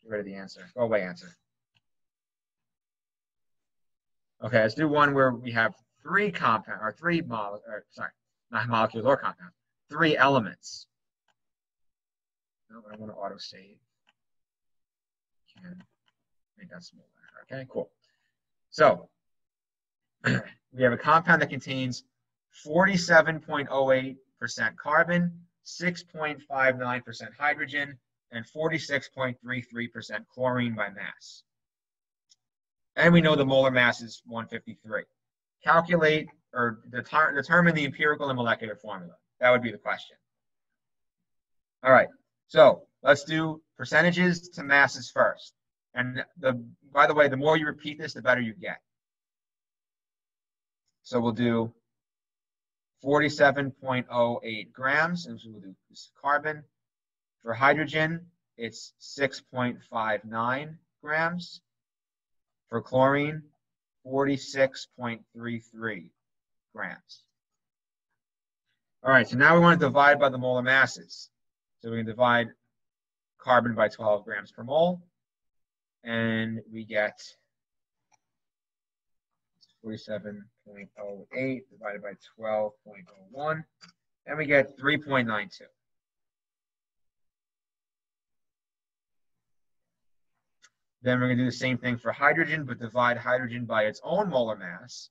get rid of the answer. Go away, answer. Okay, let's do one where we have 3 compounds, or 3 not molecules or compounds, 3 elements. No, I want to auto save. Can make that smaller. Okay, cool. So we have a compound that contains 47.08% carbon, 6.59% hydrogen, and 46.33% chlorine by mass. And we know the molar mass is 153. Calculate or determine the empirical and molecular formula. That would be the question. All right, so let's do percentages to masses first. And by the way, the more you repeat this, the better you get. So we'll do 47.08 grams, and so we'll do this carbon. For hydrogen, it's 6.59 grams. For chlorine, 46.33 grams. All right, so now we want to divide by the molar masses. So we can divide carbon by 12 grams per mole, and we get 47.08 divided by 12.01, and we get 3.92. Then we're going to do the same thing for hydrogen, but divide hydrogen by its own molar mass,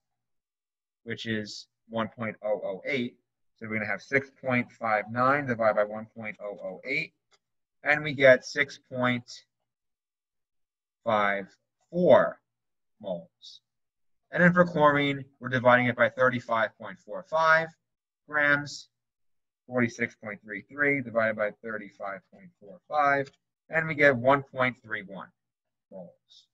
which is 1.008. So we're going to have 6.59 divided by 1.008, and we get 6.54 moles. And then for chlorine, we're dividing it by 35.45 grams, 46.33 divided by 35.45, and we get 1.31 moles.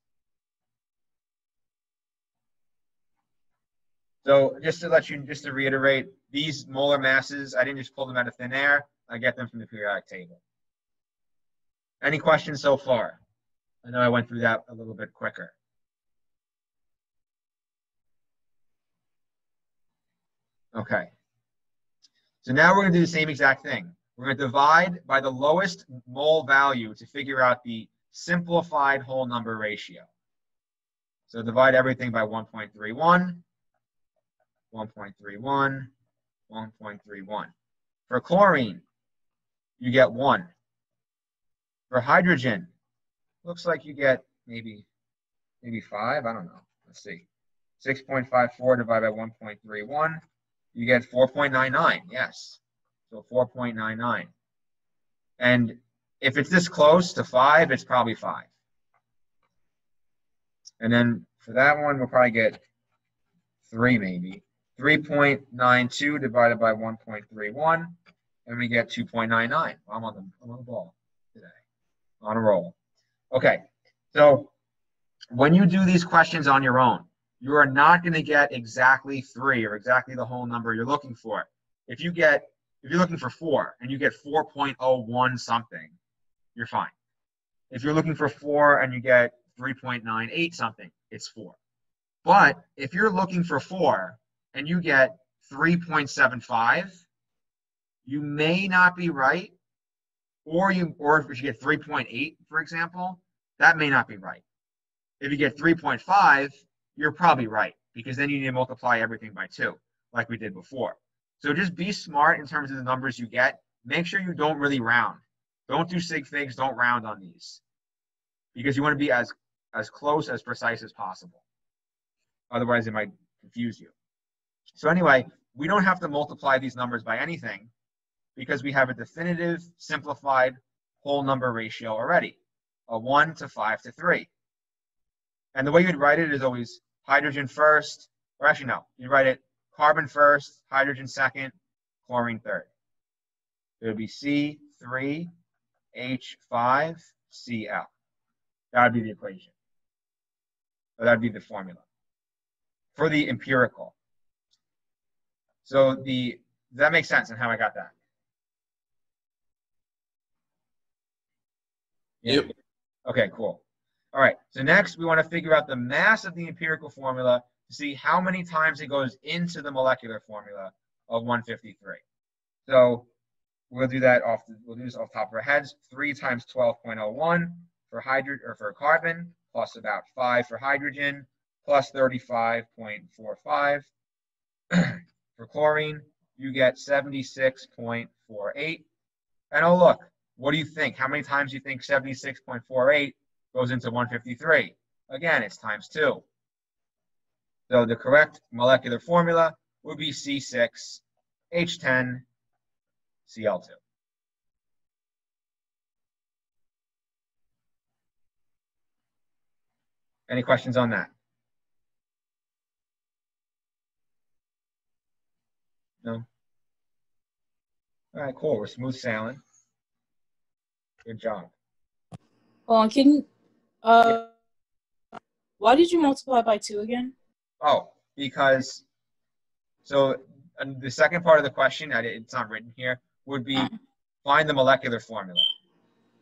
So just to reiterate, these molar masses, I didn't just pull them out of thin air. I get them from the periodic table. Any questions so far? I know I went through that a little bit quicker. Okay. So now we're going to do the same exact thing. We're going to divide by the lowest mole value to figure out the simplified whole number ratio. So divide everything by 1.31, 1.31, 1.31. For chlorine, you get 1. For hydrogen, looks like you get maybe 5. I don't know. Let's see. 6.54 divided by 1.31, you get 4.99. Yes. So 4.99. And if it's this close to 5, it's probably 5. And then for that one, we'll probably get 3 maybe. 3.92 divided by 1.31, and we get 2.99. I'm on the ball today, on a roll. Okay, So when you do these questions on your own, you are not going to get exactly 3 or exactly the whole number you're looking for. If you're looking for 4 and you get 4.01 something, you're fine. If you're looking for 4 and you get 3.98 something, it's 4. But if you're looking for 4 and you get 3.75, you may not be right, or if you get 3.8, for example, that may not be right. If you get 3.5, you're probably right, because then you need to multiply everything by 2, like we did before. So just be smart in terms of the numbers you get. Make sure you don't really round. Don't do sig figs, don't round on these, because you want to be as close, as precise as possible. Otherwise, it might confuse you. So anyway, we don't have to multiply these numbers by anything, because we have a definitive, simplified whole number ratio already, a 1 to 5 to 3. And the way you'd write it is always hydrogen first, or actually no, you'd write it carbon first, hydrogen second, chlorine third. It would be C3H5Cl. That would be the equation. Or that would be the formula for the empirical. So does that make sense in how I got that? Yep. Okay, cool. All right, so next we want to figure out the mass of the empirical formula to see how many times it goes into the molecular formula of 153. So we'll do that we'll do this off the top of our heads. 3 times 12.01 for carbon, plus about 5 for hydrogen, plus 35.45 for chlorine. You get 76.48. And oh look, what do you think? How many times do you think 76.48 goes into 153? Again, it's times 2. So the correct molecular formula would be C6H10Cl2. Any questions on that? No? All right, cool. We're smooth sailing. Good job. Why did you multiply by 2 again? Oh, because, so the second part of the question, it's not written here, would be find the molecular formula.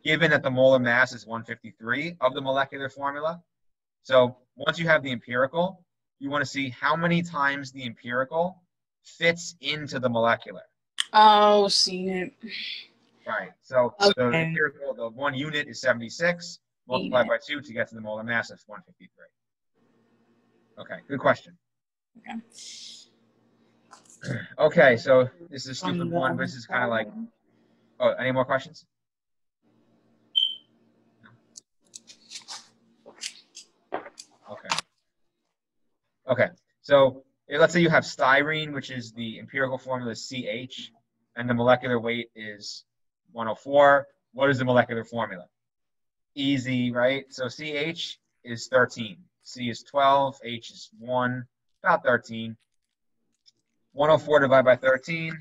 Given that the molar mass is 153 of the molecular formula. So once you have the empirical, you want to see how many times the empirical fits into the molecular. Oh, seen it. Right. So, Okay. so the empirical, the 1 unit is 76, multiplied by 2 to get to the molar mass of 153. Okay, good question. Okay. Okay, so this is a stupid one, but this is kind of like, oh, any more questions? Okay. Okay, so let's say you have styrene, which is the empirical formula CH, and the molecular weight is 104. What is the molecular formula? Easy, right? So CH is 13. C is 12, H is 1, about 13. 104 divided by 13.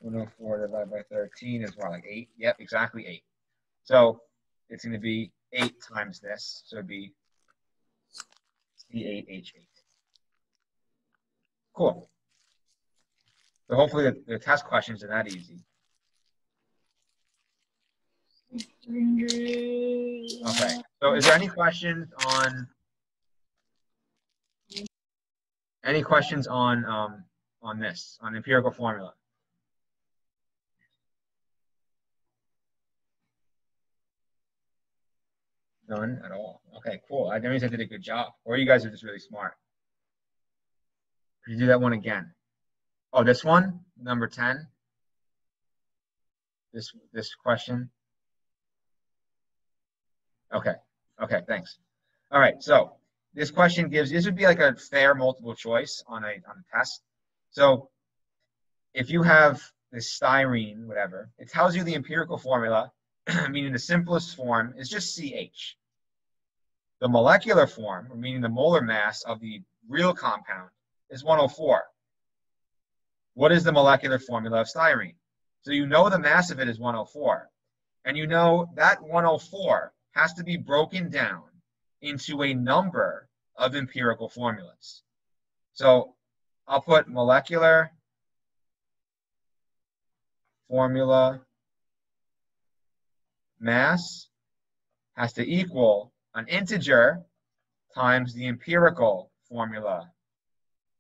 104 divided by 13 is what, like 8? Yep, exactly 8. So it's going to be 8 times this. So it'd be C8H8. Cool. So hopefully the test questions are that easy. Okay. So is there any questions on this, on empirical formula? None at all. Okay, cool. That means I did a good job. Or you guys are just really smart. Could you do that one again? Oh, this one, number 10. This question. Okay. Okay, thanks. All right, so this question this would be like a fair multiple choice on a test. So if you have this styrene, whatever, it tells you the empirical formula, meaning the simplest form is just CH. The molecular form, meaning the molar mass of the real compound, is 104. What is the molecular formula of styrene? So you know the mass of it is 104. And you know that 104 has to be broken down into a number of empirical formulas. So I'll put molecular formula mass has to equal an integer times the empirical formula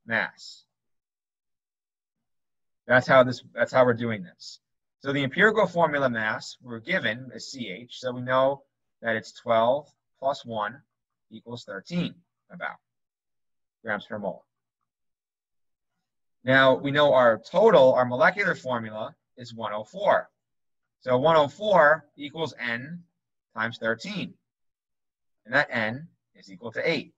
mass. That's how we're doing this. So the empirical formula mass we're given is CH, so we know that it's 12 plus 1 equals 13, about grams per mole. Now we know our molecular formula is 104. So 104 equals N times 13. And that N is equal to 8.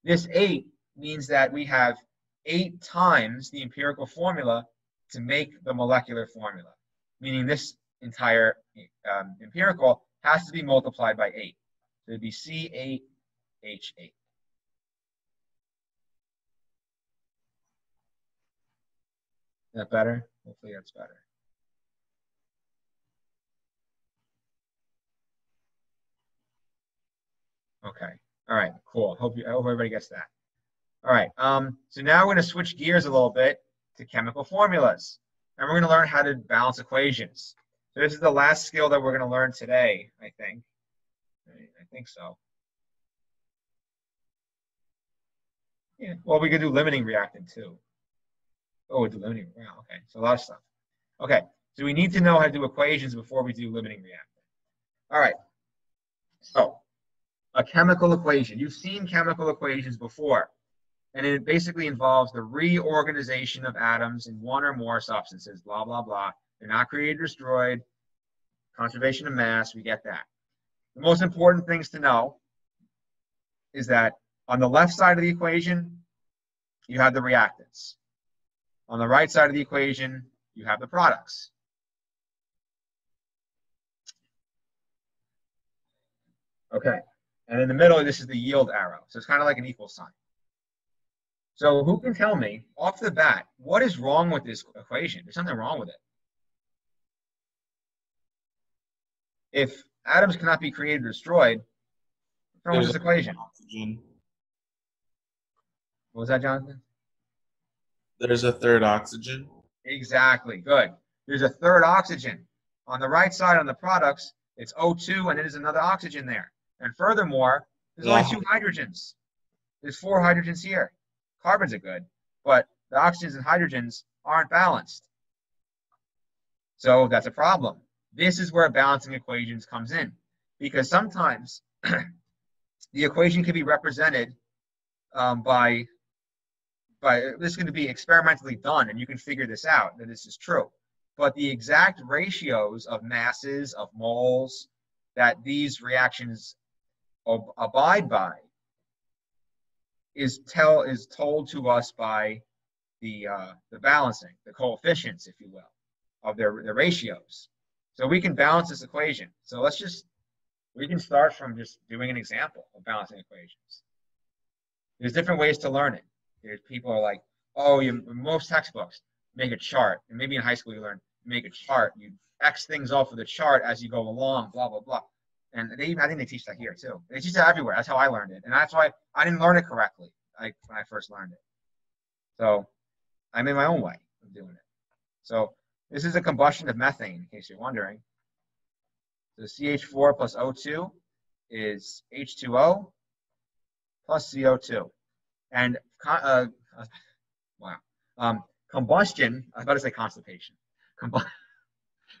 This 8 means that we have 8 times the empirical formula to make the molecular formula, meaning this entire empirical has to be multiplied by 8. So it'd be C8H8. Is that better? Hopefully that's better. Okay. All right. Cool. I hope everybody gets that. All right. So now we're going to switch gears a little bit to chemical formulas, and we're going to learn how to balance equations. So this is the last skill that we're going to learn today, I think. I think so. Yeah. Well, we could do limiting reactant too. Oh, we do limiting. Wow. Okay. So a lot of stuff. Okay. So we need to know how to do equations before we do limiting reactant. All right. So a chemical equation. You've seen chemical equations before, and it basically involves the reorganization of atoms in one or more substances, blah, blah, blah. They're not created or destroyed. Conservation of mass, we get that. The most important things to know is that on the left side of the equation, you have the reactants. On the right side of the equation, you have the products. Okay. And in the middle, this is the yield arrow. So it's kind of like an equal sign. So who can tell me off the bat, what is wrong with this equation? There's something wrong with it. If atoms cannot be created or destroyed, what's wrong with this equation? Oxygen. What was that, Jonathan? There's a third oxygen. Exactly. Good. There's a third oxygen. On the right side on the products, it's O2, and then there's another oxygen there. And furthermore, there's only 2 hydrogens. There's 4 hydrogens here. Carbons are good, but the oxygens and hydrogens aren't balanced. So that's a problem. This is where balancing equations comes in, because sometimes the equation can be represented by this is going to be experimentally done, and you can figure this out, that this is true. But the exact ratios of masses, of moles, that these reactions abide by is told to us by the balancing, the coefficients, if you will, of their ratios. So we can balance this equation. So we can start from just doing an example of balancing equations. There's different ways to learn it. There's people are like, oh, most textbooks make a chart, and maybe in high school you learn make a chart. You X things off of the chart as you go along, blah blah blah. And I think they teach that here too. They teach that everywhere. That's how I learned it, and that's why I didn't learn it correctly when I first learned it. So I made my own way of doing it. So this is a combustion of methane, in case you're wondering. So CH4 plus O2 is H2O plus CO2. And combustion, I was about to say constipation.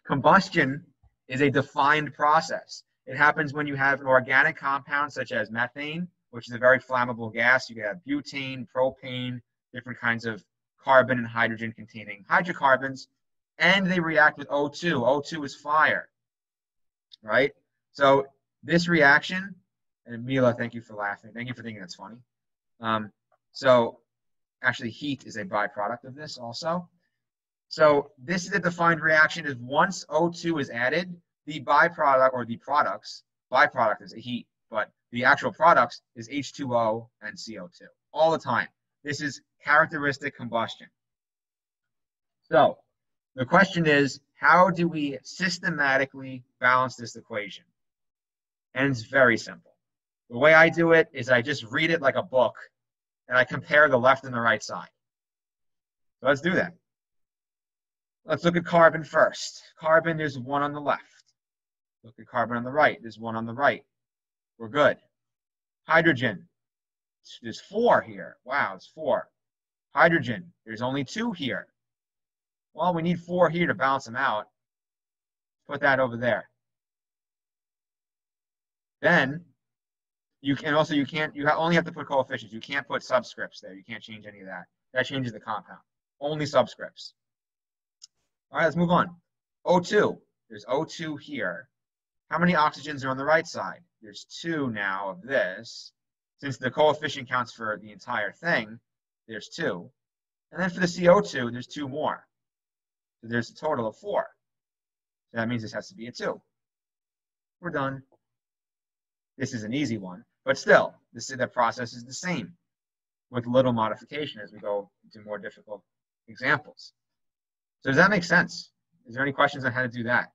Combustion is a defined process. It happens when you have an organic compound such as methane, which is a very flammable gas. You can have butane, propane, different kinds of carbon and hydrogen containing hydrocarbons, and they react with O2. O2 is fire, right? So this reaction, and Mila, thank you for laughing. Thank you for thinking that's funny. So actually heat is a byproduct of this also. So this is a defined reaction. Is once O2 is added, the byproduct or the products, byproduct is a heat, but the actual products is H2O and CO2 all the time. This is characteristic combustion. So The question is, how do we systematically balance this equation? And it's very simple. The way I do it is I just read it like a book, and I compare the left and the right side. So let's do that. Let's look at carbon first. Carbon, there's 1 on the left. Look at carbon on the right. There's 1 on the right. We're good. Hydrogen, there's 4 here. Wow, it's 4. Hydrogen, there's only 2 here. Well, we need 4 here to balance them out. Put that over there. Then you only have to put coefficients. You can't put subscripts there. You can't change any of that. That changes the compound. Only subscripts. All right, let's move on. O2. There's O2 here. How many oxygens are on the right side? There's 2 now of this. Since the coefficient counts for the entire thing, there's 2. And then for the CO2, there's 2 more. So there's a total of 4. So that means this has to be a 2. We're done. This is an easy one, but still, the process is the same with little modification as we go into more difficult examples. So does that make sense? Is there any questions on how to do that?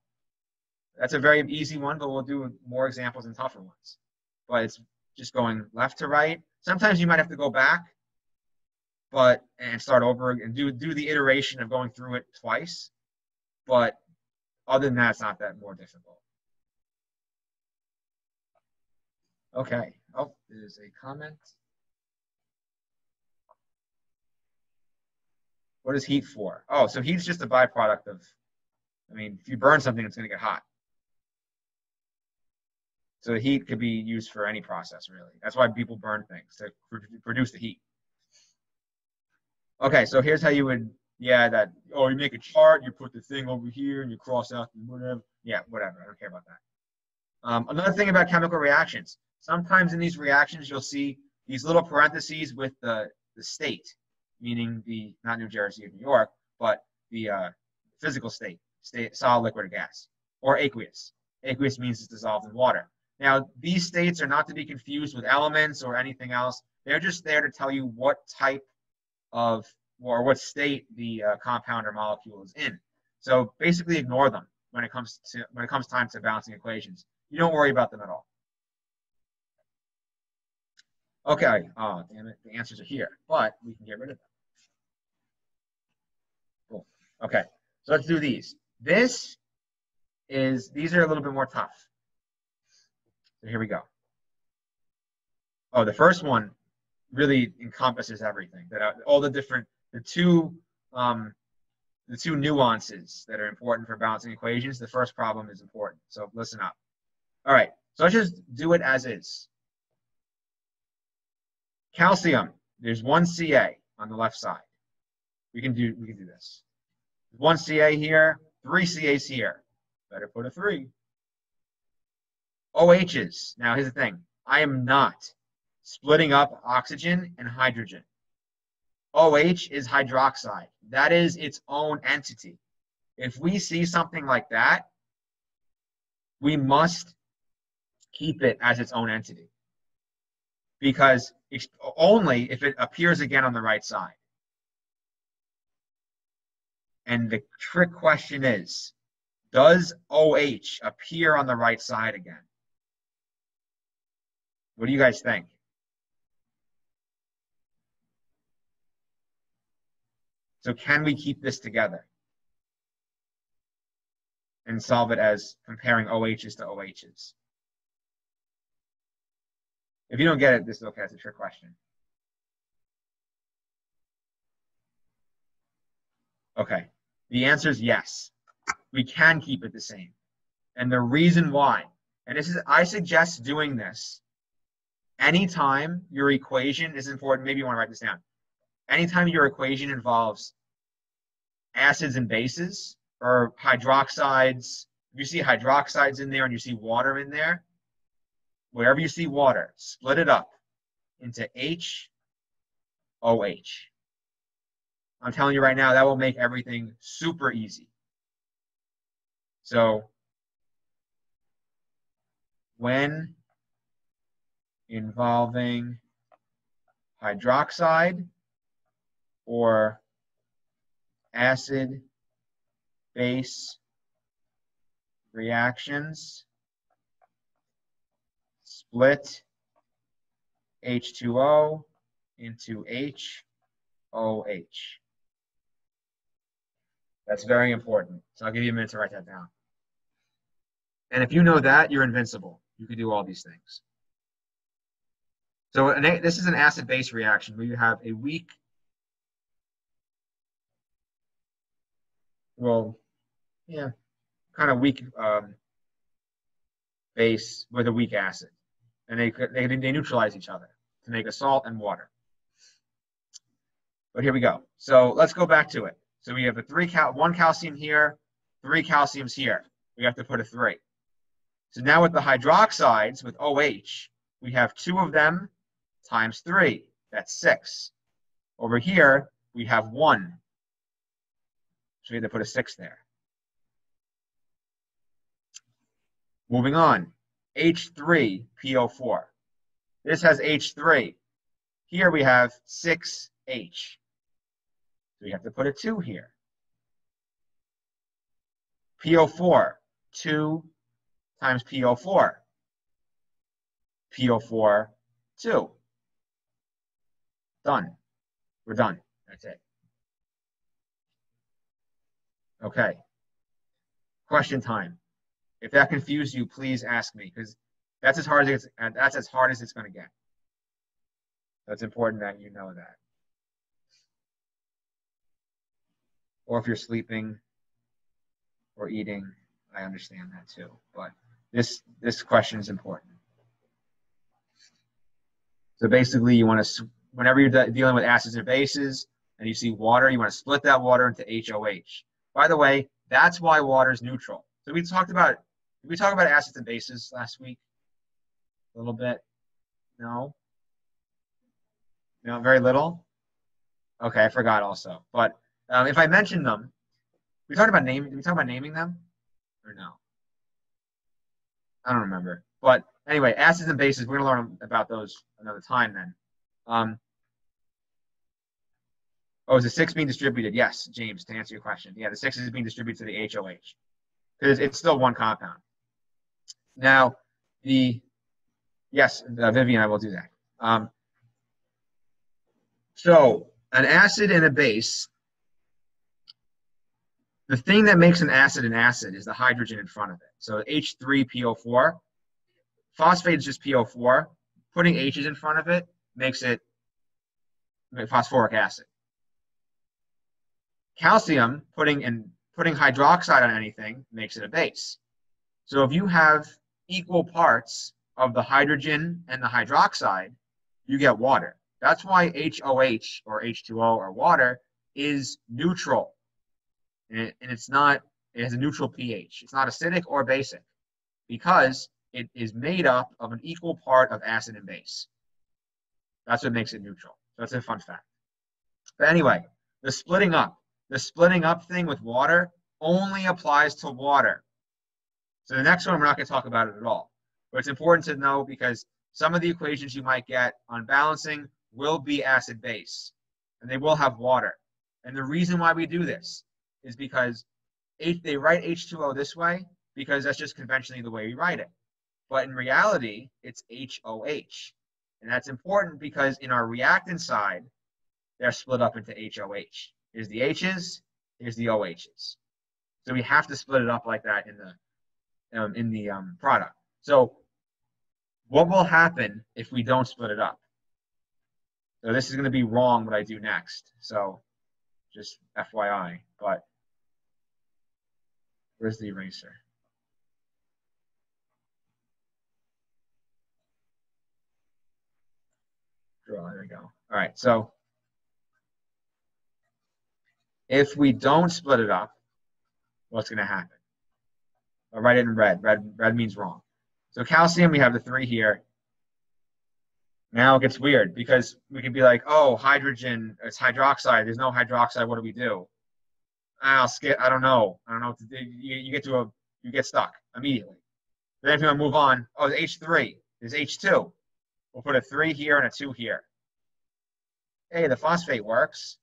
That's a very easy one, but we'll do more examples and tougher ones. But it's just going left to right. Sometimes you might have to go back and start over and do the iteration of going through it twice. But other than that, it's not that more difficult. Okay. Oh, there's a comment. What is heat for? Oh, so heat's just a byproduct of, if you burn something, it's going to get hot. So the heat could be used for any process, really. That's why people burn things, to produce the heat. Okay, so here's how you would, you make a chart, you put the thing over here, and you cross out whatever. Yeah, whatever. I don't care about that. Another thing about chemical reactions. Sometimes in these reactions, you'll see these little parentheses with the state, meaning not New Jersey or New York, but the physical state, solid, liquid, or gas, or aqueous. Aqueous means it's dissolved in water. Now, these states are not to be confused with elements or anything else. They're just there to tell you what type of, or what state the compound or molecule is in. So basically ignore them when it comes time to balancing equations. You don't worry about them at all. Okay, oh, damn it, the answers are here, but we can get rid of them. Cool. Okay, so let's do these. These are a little bit more tough. So here we go. Oh, the first one really encompasses everything. All the two nuances that are important for balancing equations. The first problem is important, so listen up. All right, so let's just do it as is. Calcium, there's 1 Ca on the left side. We can do this. 1 Ca here, 3 Cas here. Better put a 3. OHs. Now here's the thing. I am not splitting up oxygen and hydrogen. OH is hydroxide. That is its own entity. If we see something like that, we must keep it as its own entity. Because only if it appears again on the right side. And the trick question is, does OH appear on the right side again? What do you guys think? So can we keep this together and solve it as comparing OHs to OHs? If you don't get it, this is okay. It's a trick question. Okay. The answer is yes. We can keep it the same. And the reason why, and I suggest doing this anytime your equation is important. Maybe you want to write this down. Anytime your equation involves acids and bases or hydroxides, if you see hydroxides in there and you see water in there, wherever you see water, split it up into HOH. I'm telling you right now, that will make everything super easy. So when involving hydroxide or acid base reactions split H2O into HOH. That's very important. So I'll give you a minute to write that down. And if you know that, you're invincible. You can do all these things. So this is an acid-base reaction where you have a weak, well, yeah, kind of weak base with a weak acid. And they neutralize each other to make a salt and water. But here we go. So let's go back to it. So we have a one calcium here, 3 calciums here. We have to put a 3. So now with the hydroxides, with OH, we have 2 of them times 3. That's 6. Over here, we have 1. So we have to put a 6 there. Moving on, H3PO4. This has H3. Here we have 6H. So we have to put a 2 here. PO4, 2 times PO4. PO4, 2. Done. We're done. That's it. Okay. Question time. If that confused you, please ask me, because that's as hard as it's going to get. So it's important that you know that. Or if you're sleeping or eating, I understand that too. But this question is important. So basically, you want to, whenever you're dealing with acids or bases and you see water, you want to split that water into HOH. By the way, that's why water is neutral. So we talked about, did we talk about acids and bases last week? A little bit? No? No, very little? Okay, I forgot also. But if I mentioned them, did we talk about naming them? Or no? I don't remember. But anyway, acids and bases, we're going to learn about those another time then. Oh, is the 6 being distributed? Yes, James, to answer your question. Yeah, the 6 is being distributed to the HOH. Because it's still one compound. Now, yes, Vivian, I will do that. So, an acid and a base, the thing that makes an acid is the hydrogen in front of it. So H3PO4, phosphate is just PO4. Putting H's in front of it makes it phosphoric acid. Calcium, putting hydroxide on anything makes it a base. So if you have equal parts of the hydrogen and the hydroxide, you get water. That's why HOH or H2O or water is neutral. And it's not, it has a neutral pH. It's not acidic or basic because it is made up of an equal part of acid and base. That's what makes it neutral. So that's a fun fact. But anyway, the splitting up thing with water only applies to water. So the next one, we're not going to talk about it at all. But it's important to know because some of the equations you might get on balancing will be acid-base, and they will have water. And the reason why we do this is because they write H2O this way because that's just conventionally the way we write it. But in reality, it's HOH. And that's important because in our reactant side, they're split up into HOH. Here's the H's, here's the OH's. So we have to split it up like that in the product. So what will happen if we don't split it up? So this is going to be wrong what I do next. So just FYI, but where's the eraser? Draw, there we go. All right, so if we don't split it up, what's going to happen? I'll write it in red. Red means wrong. So calcium, we have the 3 here. Now it gets weird because we could be like, oh, hydrogen, it's hydroxide. There's no hydroxide. What do we do? I'll skip. I don't know. I don't know what to do. You get stuck immediately. Then if you want to move on, oh, there's H3. There's H2. We'll put a 3 here and a 2 here. Hey, the phosphate works.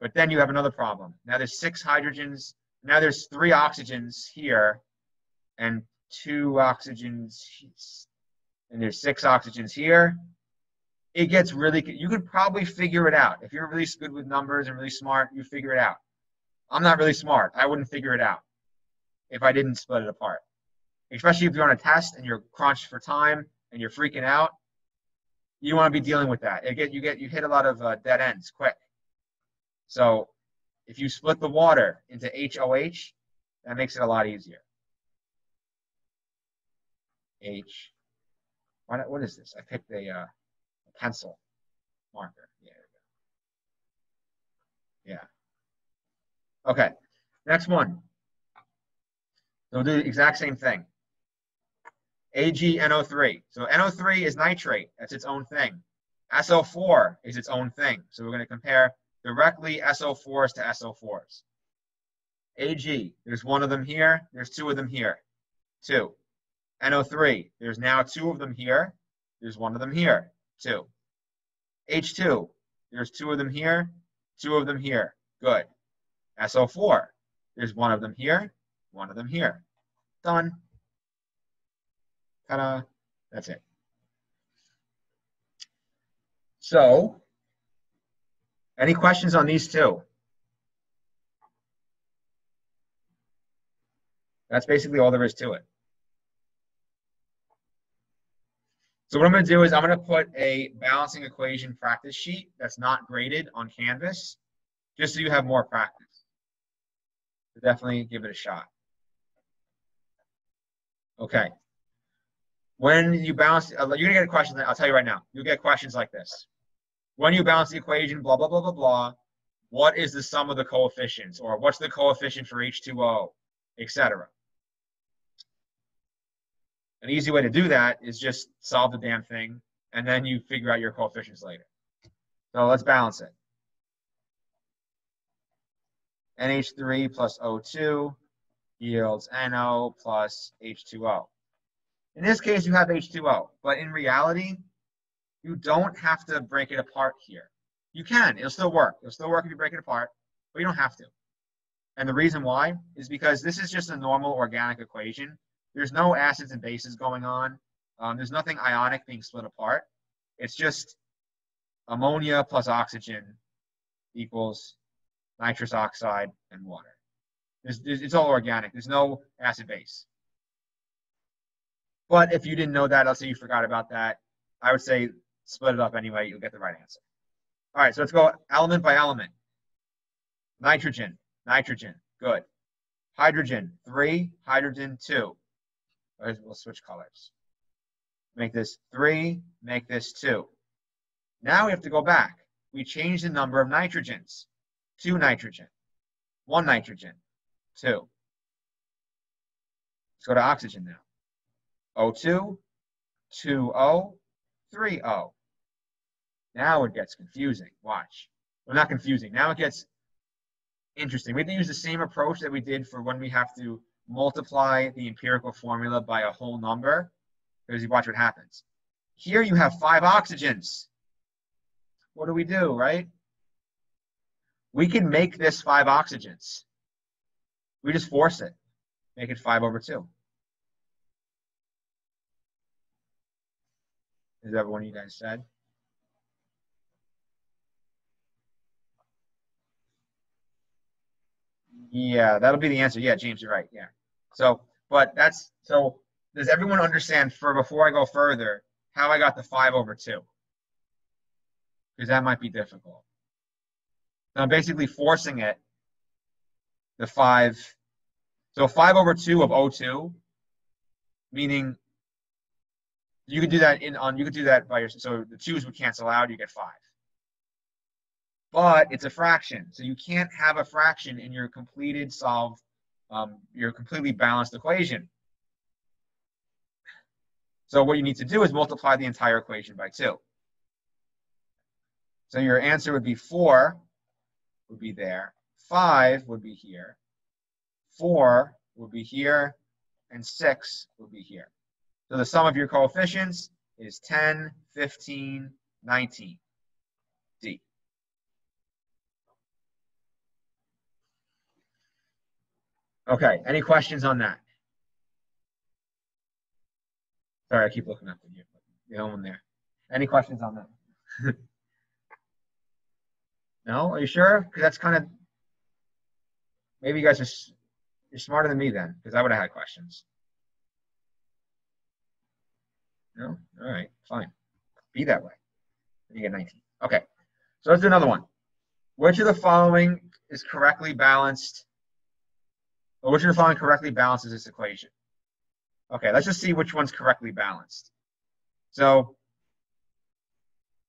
But then you have another problem. Now there's 6 hydrogens. Now there's 3 oxygens here and 2 oxygens, and there's 6 oxygens here. It gets really, you could probably figure it out. If you're really good with numbers and really smart, you figure it out. I'm not really smart. I wouldn't figure it out if I didn't split it apart. Especially if you're on a test and you're crunched for time and you're freaking out. You want to be dealing with that. You hit a lot of dead ends quick. So if you split the water into HOH, that makes it a lot easier. H. What is this? I picked a pencil marker. Yeah. Okay. Next one. So we'll do the exact same thing. AgNO3. So NO3 is nitrate. That's its own thing. SO4 is its own thing. So we're going to compare directly SO4s to SO4s. Ag, there's 1 of them here. There's 2 of them here. 2. NO3, there's now 2 of them here. There's 1 of them here. 2. H2, there's 2 of them here. 2 of them here. Good. SO4, there's 1 of them here. 1 of them here. Done. Ta-da. That's it. So, any questions on these 2? That's basically all there is to it. So what I'm going to do is I'm going to put a balancing equation practice sheet that's not graded on Canvas, just so you have more practice. So definitely give it a shot. Okay. When you balance, you're going to get a question, I'll tell you right now, you'll get questions like this. When you balance the equation, blah, blah, blah, blah, blah, what is the sum of the coefficients? Or what's the coefficient for H2O, etc. An easy way to do that is just solve the damn thing, and then you figure out your coefficients later. So let's balance it. NH3 plus O2 yields NO plus H2O. In this case, you have H2O, but in reality, you don't have to break it apart here. You can, it'll still work. It'll still work if you break it apart, but you don't have to. And the reason why is because this is just a normal organic equation. There's no acids and bases going on. There's nothing ionic being split apart. It's just ammonia plus oxygen equals nitrous oxide and water. It's all organic. There's no acid base. But if you didn't know that, let's say you forgot about that, I would say split it up anyway. You'll get the right answer. All right, so let's go element by element. Nitrogen, nitrogen, good. Hydrogen, 3, hydrogen, 2. We'll switch colors. Make this 3, make this 2. Now we have to go back. We change the number of nitrogens. 2 nitrogen, 1 nitrogen, 2. Let's go to oxygen now. O2, 2O, 3O. Now it gets confusing. Watch. Well, not confusing. Now it gets interesting. We have to use the same approach that we did for when we have to multiply the empirical formula by a whole number, because you watch what happens. Here you have 5 oxygens. What do we do, right? We can make this 5 oxygens. We just force it. Make it 5/2. Is that what you guys said? Yeah, that'll be the answer. Yeah, James, you're right. Yeah. So, but that's, so does everyone understand, before I go further, how I got the 5/2? Because that might be difficult. So I'm basically forcing it, the 5. So 5/2 of O2, meaning you could do that you could do that by yourself. So the 2's would cancel out, you get 5. But it's a fraction, so you can't have a fraction in your completed solved, your completely balanced equation. So what you need to do is multiply the entire equation by 2. So your answer would be 4 would be there, 5 would be here, 4 would be here, and 6 would be here. So the sum of your coefficients is 10, 15, 19. D. Okay, any questions on that? Sorry, I keep looking up at you. The only one there. Any questions on that? No? Are you sure? Because that's kind of, maybe you guys are, you're smarter than me then, because I would have had questions. No? All right, fine. Be that way. You get 19. Okay, so let's do another one. Which of the following is correctly balanced? Or which of the following correctly balances this equation? Okay, let's just see which one's correctly balanced. So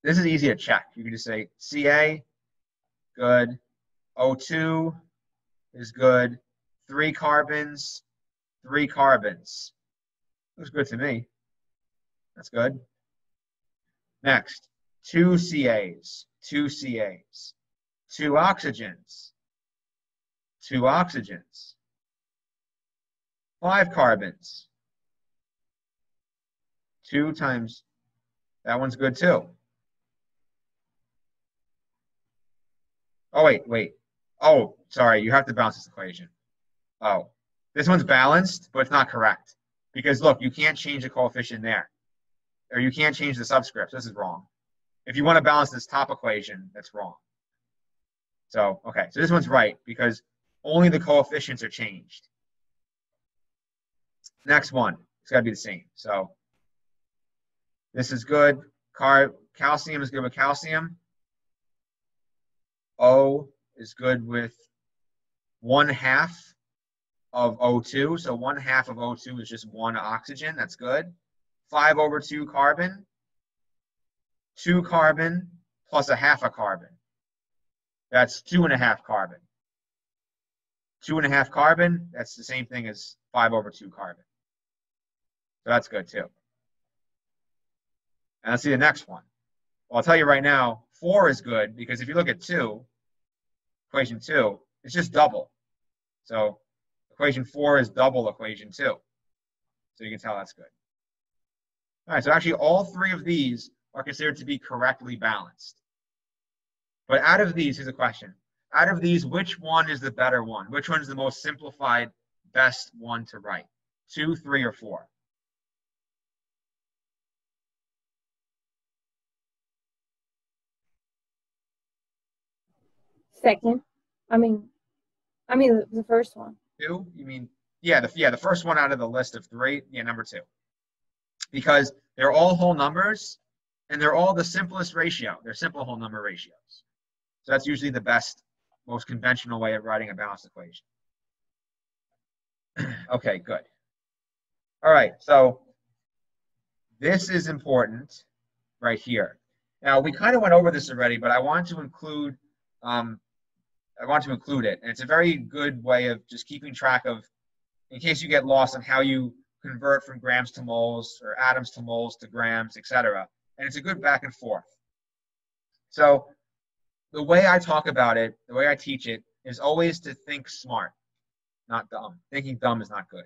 this is easy to check. You can just say Ca, good. O2 is good. 3 carbons, 3 carbons. Looks good to me. That's good. Next, 2 CAs, 2 CAs, 2 oxygens, 2 oxygens, 5 carbons, 2 times, that one's good too. Oh, wait. Oh, sorry, you have to balance this equation. Oh, this one's balanced, but it's not correct. Because look, you can't change the coefficient there. Or you can't change the subscripts. This is wrong. If you want to balance this top equation, that's wrong. So, okay, so this one's right because only the coefficients are changed. Next one, it's got to be the same. So this is good. Calcium is good with calcium. O is good with 1/2 of O2. So 1/2 of O2 is just 1 oxygen. That's good. 5/2 carbon. 2 carbon plus 1/2 a carbon. That's 2.5 carbon. 2.5 carbon, that's the same thing as 5/2 carbon. So that's good too. And let's see the next one. Well, I'll tell you right now, 4 is good because if you look at 2, equation 2, it's just double. So equation 4 is double equation 2. So you can tell that's good. All right, so actually all 3 of these are considered to be correctly balanced. But out of these, here's a question. Out of these, which one is the better one? Which one is the most simplified, best one to write? 2, 3, or 4? Second. I mean the first one. 2? You mean, yeah, the first one out of the list of 3, yeah, number 2. Because they're all whole numbers, and they're all the simplest ratio. They're simple whole number ratios. So that's usually the best, most conventional way of writing a balanced equation. Okay, good. All right, so this is important right here. Now, we kind of went over this already, but I want to include it. And it's a very good way of just keeping track of, in case you get lost on how you convert from grams to moles or atoms to moles to grams, etc. And it's a good back and forth. So the way I talk about it, the way I teach it, is always to think smart, not dumb. Thinking dumb is not good.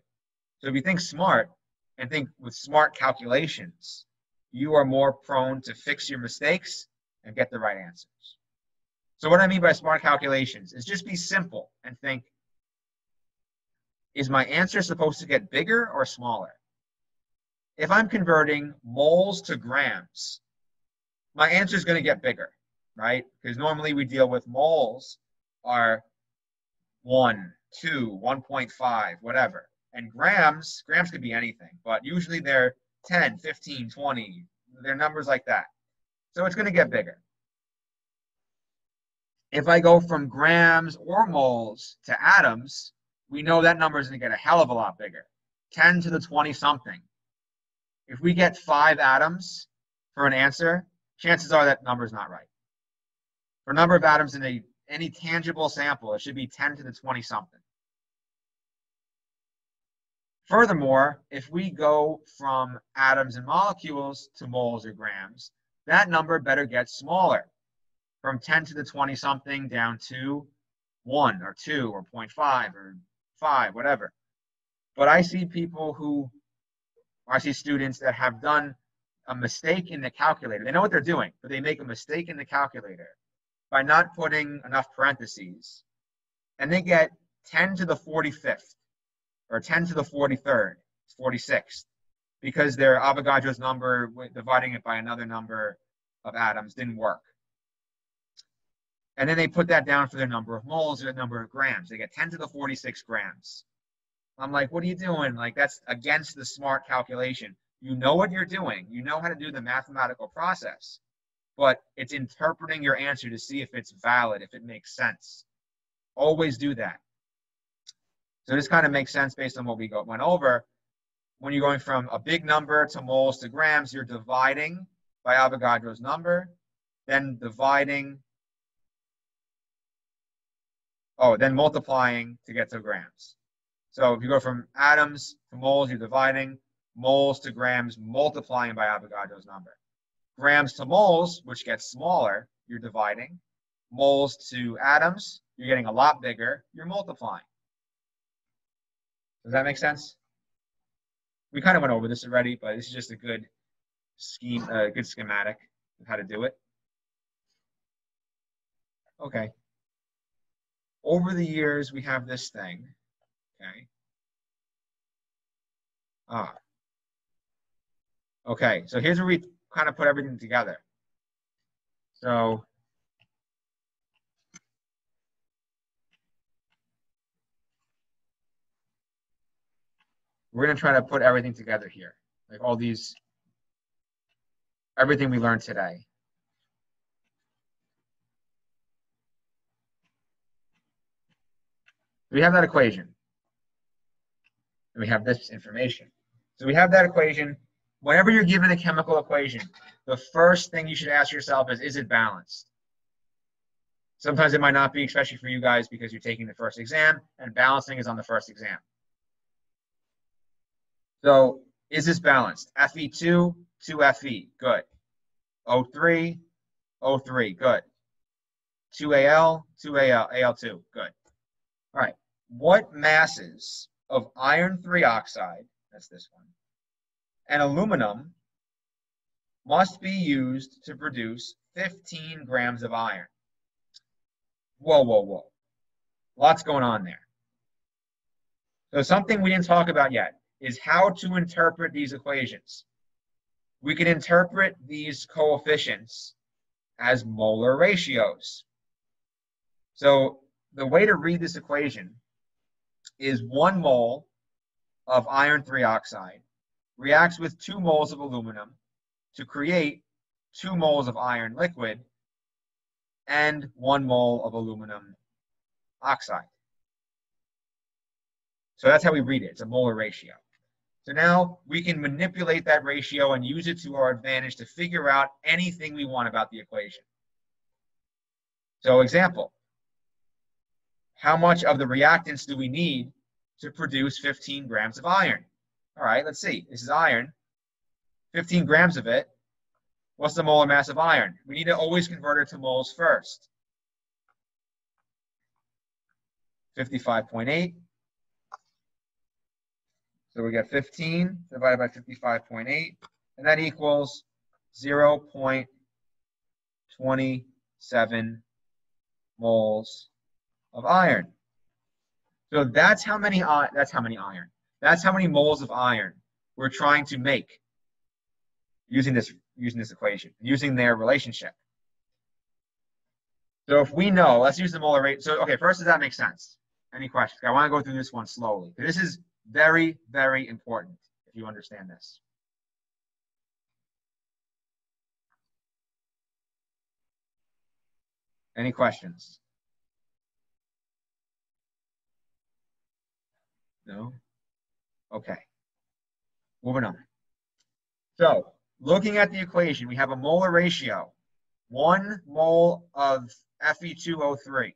So if you think smart and think with smart calculations, you are more prone to fix your mistakes and get the right answers. So what I mean by smart calculations is just be simple and think, is my answer supposed to get bigger or smaller? If I'm converting moles to grams, my answer is going to get bigger, right? Because normally we deal with moles are 1, 2, 1.5, whatever. And grams could be anything, but usually they're 10, 15, 20. They're numbers like that. So it's going to get bigger. If I go from grams or moles to atoms, we know that number is going to get a hell of a lot bigger. 10 to the 20 something. If we get 5 atoms for an answer, chances are that number is not right. For a number of atoms in any tangible sample, it should be 10 to the 20 something. Furthermore, if we go from atoms and molecules to moles or grams, that number better get smaller, from 10 to the 20 something down to 1 or 2 or 0.5 or 5, whatever. But I see students that have done a mistake in the calculator. They know what they're doing, but they make a mistake in the calculator by not putting enough parentheses. And they get 10 to the 45th. or 10 to the 43rd, 46th, because their Avogadro's number, dividing it by another number of atoms, didn't work. And then they put that down for their number of moles or their number of grams. They get 10 to the 46 grams. I'm like, what are you doing? Like, that's against the smart calculation. You know what you're doing. You know how to do the mathematical process, but it's interpreting your answer to see if it's valid, if it makes sense. Always do that. So this kind of makes sense based on what we went over. When you're going from a big number to moles to grams, you're dividing by Avogadro's number, then dividing, then multiplying to get to grams. So if you go from atoms to moles, you're dividing, moles to grams, multiplying by Avogadro's number. Grams to moles, which gets smaller, you're dividing. Moles to atoms, you're getting a lot bigger, you're multiplying. Does that make sense? We kind of went over this already, but this is just a good scheme, good schematic of how to do it. Okay. Over the years, we have this thing. Okay. Okay, so here's where we kind of put everything together. So we're going to try to put everything together here, like all these, everything we learned today. We have that equation. And we have this information. So we have that equation. Whenever you're given a chemical equation, the first thing you should ask yourself is it balanced? Sometimes it might not be, especially for you guys, because you're taking the first exam, and balancing is on the first exam. So is this balanced? Fe2, 2Fe, good. O3, O3, good. 2Al, 2Al, Al2, good. All right, what masses of iron 3 oxide, that's this one, and aluminum must be used to produce 15 grams of iron? Whoa, whoa, whoa. Lots going on there. So something we didn't talk about yet is how to interpret these equations. We can interpret these coefficients as molar ratios. So the way to read this equation is 1 mole of iron 3 oxide reacts with 2 moles of aluminum to create 2 moles of iron liquid and 1 mole of aluminum oxide. So that's how we read it. It's a molar ratio. So now we can manipulate that ratio and use it to our advantage to figure out anything we want about the equation. So example, how much of the reactants do we need to produce 15 grams of iron? All right, let's see. This is iron. 15 grams of it. What's the molar mass of iron? We need to always convert it to moles first. 55.8. So we get 15 divided by 55.8, and that equals 0.27 moles of iron. So that's how many iron. That's how many moles of iron we're trying to make using this equation, using their relationship. So if we know, let's use the molar rate. So okay, first, does that make sense? Any questions? I want to go through this one slowly. This is very, very important if you understand this. Any questions? No? Okay. Moving on. So, looking at the equation, we have a molar ratio. 1 mole of Fe2O3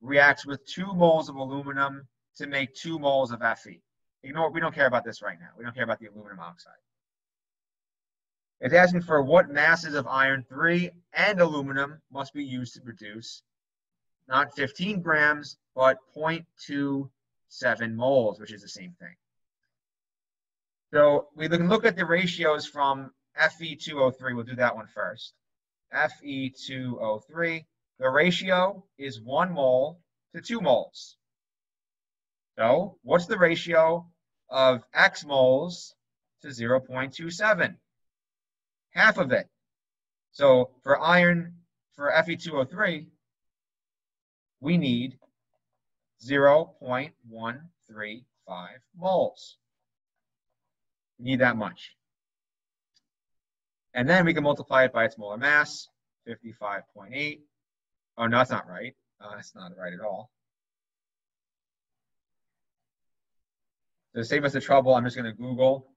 reacts with 2 moles of aluminum to make 2 moles of Fe. Ignore, we don't care about this right now. We don't care about the aluminum oxide. It's asking for what masses of iron 3 and aluminum must be used to produce not 15 grams, but 0.27 moles, which is the same thing. So we can look at the ratios from Fe2O3. We'll do that one first. Fe2O3, the ratio is 1 mole to 2 moles. So what's the ratio of X moles to 0.27? Half of it. So for iron, for Fe2O3, we need 0.135 moles. We need that much. And then we can multiply it by its molar mass, 55.8. Oh, no, that's not right. That's not right at all. So to save us the trouble, I'm just going to Google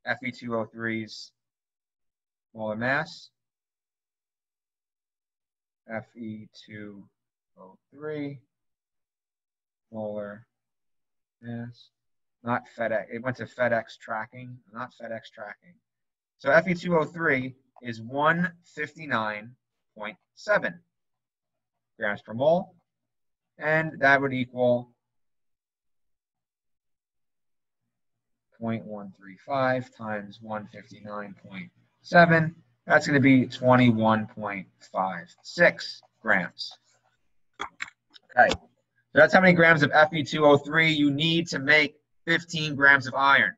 Fe2O3's molar mass. Fe2O3 molar mass. Not FedEx. It went to FedEx tracking, not FedEx tracking. So Fe2O3 is 159.7 grams per mole. And that would equal 0.135 times 159.7. That's going to be 21.56 grams. Okay, so that's how many grams of Fe2O3 you need to make 15 grams of iron.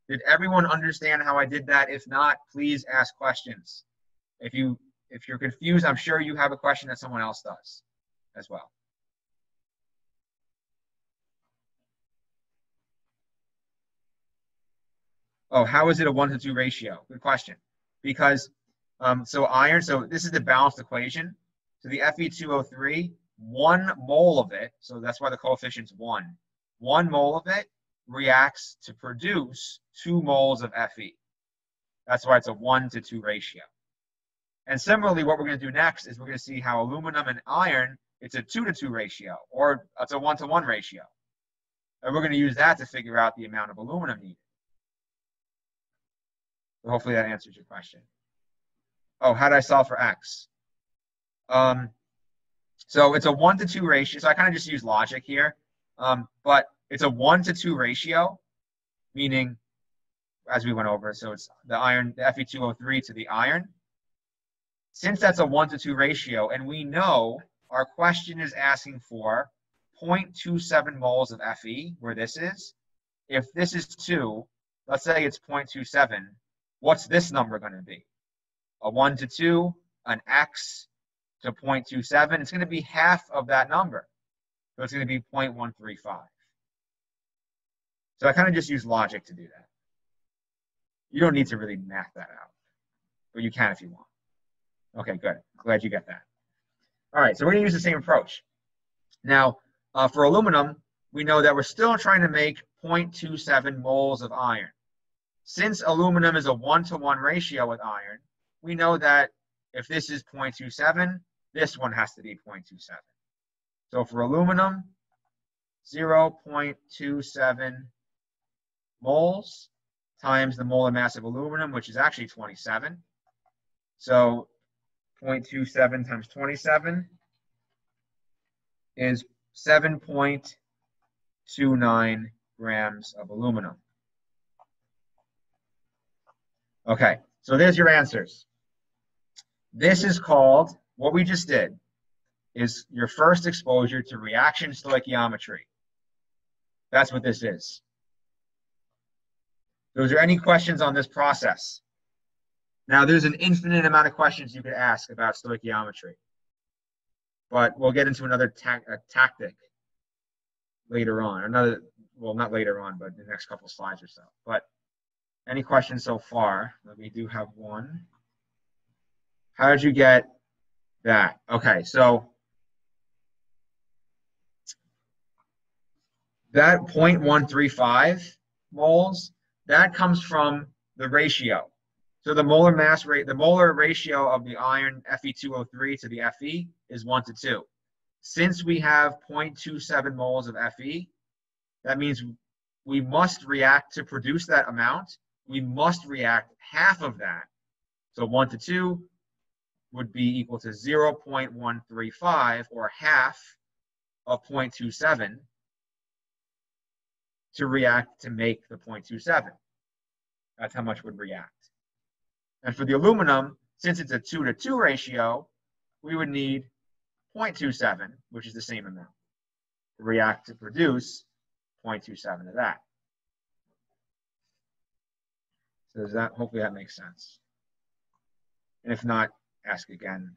Did everyone understand how I did that? If not, please ask questions. If you're confused, I'm sure you have a question that someone else does as well. Oh, how is it a 1-to-2 ratio? Good question. Because so this is the balanced equation. So the Fe2O3, 1 mole of it, so that's why the coefficient's 1. 1 mole of it reacts to produce 2 moles of Fe. That's why it's a 1-to-2 ratio. And similarly, what we're going to do next is we're going to see how aluminum and iron, it's a 2-to-2 ratio, or it's a 1-to-1 ratio. And we're going to use that to figure out the amount of aluminum needed. So hopefully that answers your question. Oh, how did I solve for X? So it's a 1-to-2 ratio. So I kind of just use logic here. But it's a 1-to-2 ratio, meaning, as we went over, so it's the iron, the Fe2O3 to the iron. Since that's a 1-to-2 ratio, and we know our question is asking for 0.27 moles of Fe, where this is. If this is 2, let's say it's 0.27, what's this number going to be? A 1-to-2, an X to 0.27, it's going to be half of that number. So it's going to be 0.135. So I kind of just use logic to do that. You don't need to really math that out, but you can if you want. Okay, good. Glad you get that. All right, so we're going to use the same approach. Now, for aluminum, we know that we're still trying to make 0.27 moles of iron. Since aluminum is a 1-to-1 ratio with iron, we know that if this is 0.27, this one has to be 0.27. So for aluminum, 0.27 moles times the molar mass of aluminum, which is actually 27. So 0.27 times 27 is 7.29 grams of aluminum. Okay, so there's your answers. This is called, what we just did, is your first exposure to reaction stoichiometry. That's what this is. So is there any questions on this process? Now, there's an infinite amount of questions you could ask about stoichiometry. But we'll get into another tactic later on. Well, not later on, but the next couple slides or so. But any questions so far? We do have one. How did you get that? Okay, so that 0.135 moles, that comes from the ratio. So the molar mass rate, the molar ratio of the iron Fe2O3 to the Fe is 1-to-2. Since we have 0.27 moles of Fe, that means we must react to produce that amount. We must react half of that. So 1-to-2 would be equal to 0.135, or half of 0.27, to react to make the 0.27. That's how much would react. And for the aluminum, since it's a 2-to-2 ratio, we would need 0.27, which is the same amount, to react to produce 0.27 of that. So does that, hopefully that makes sense. And if not, ask again.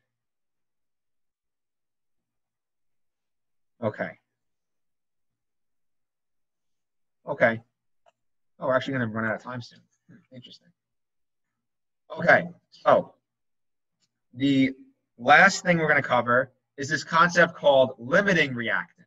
Okay. Okay. Oh, we're actually going to run out of time soon. Interesting. Okay. Oh, the last thing we're going to cover is this concept called limiting reactant.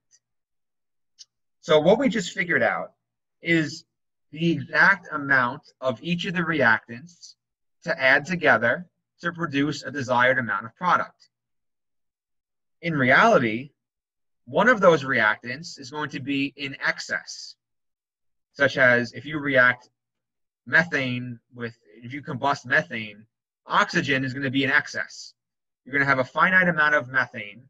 So what we just figured out is the exact amount of each of the reactants to add together to produce a desired amount of product. In reality, one of those reactants is going to be in excess, such as if you react methane with, if you combust methane, oxygen is going to be in excess. You're going to have a finite amount of methane,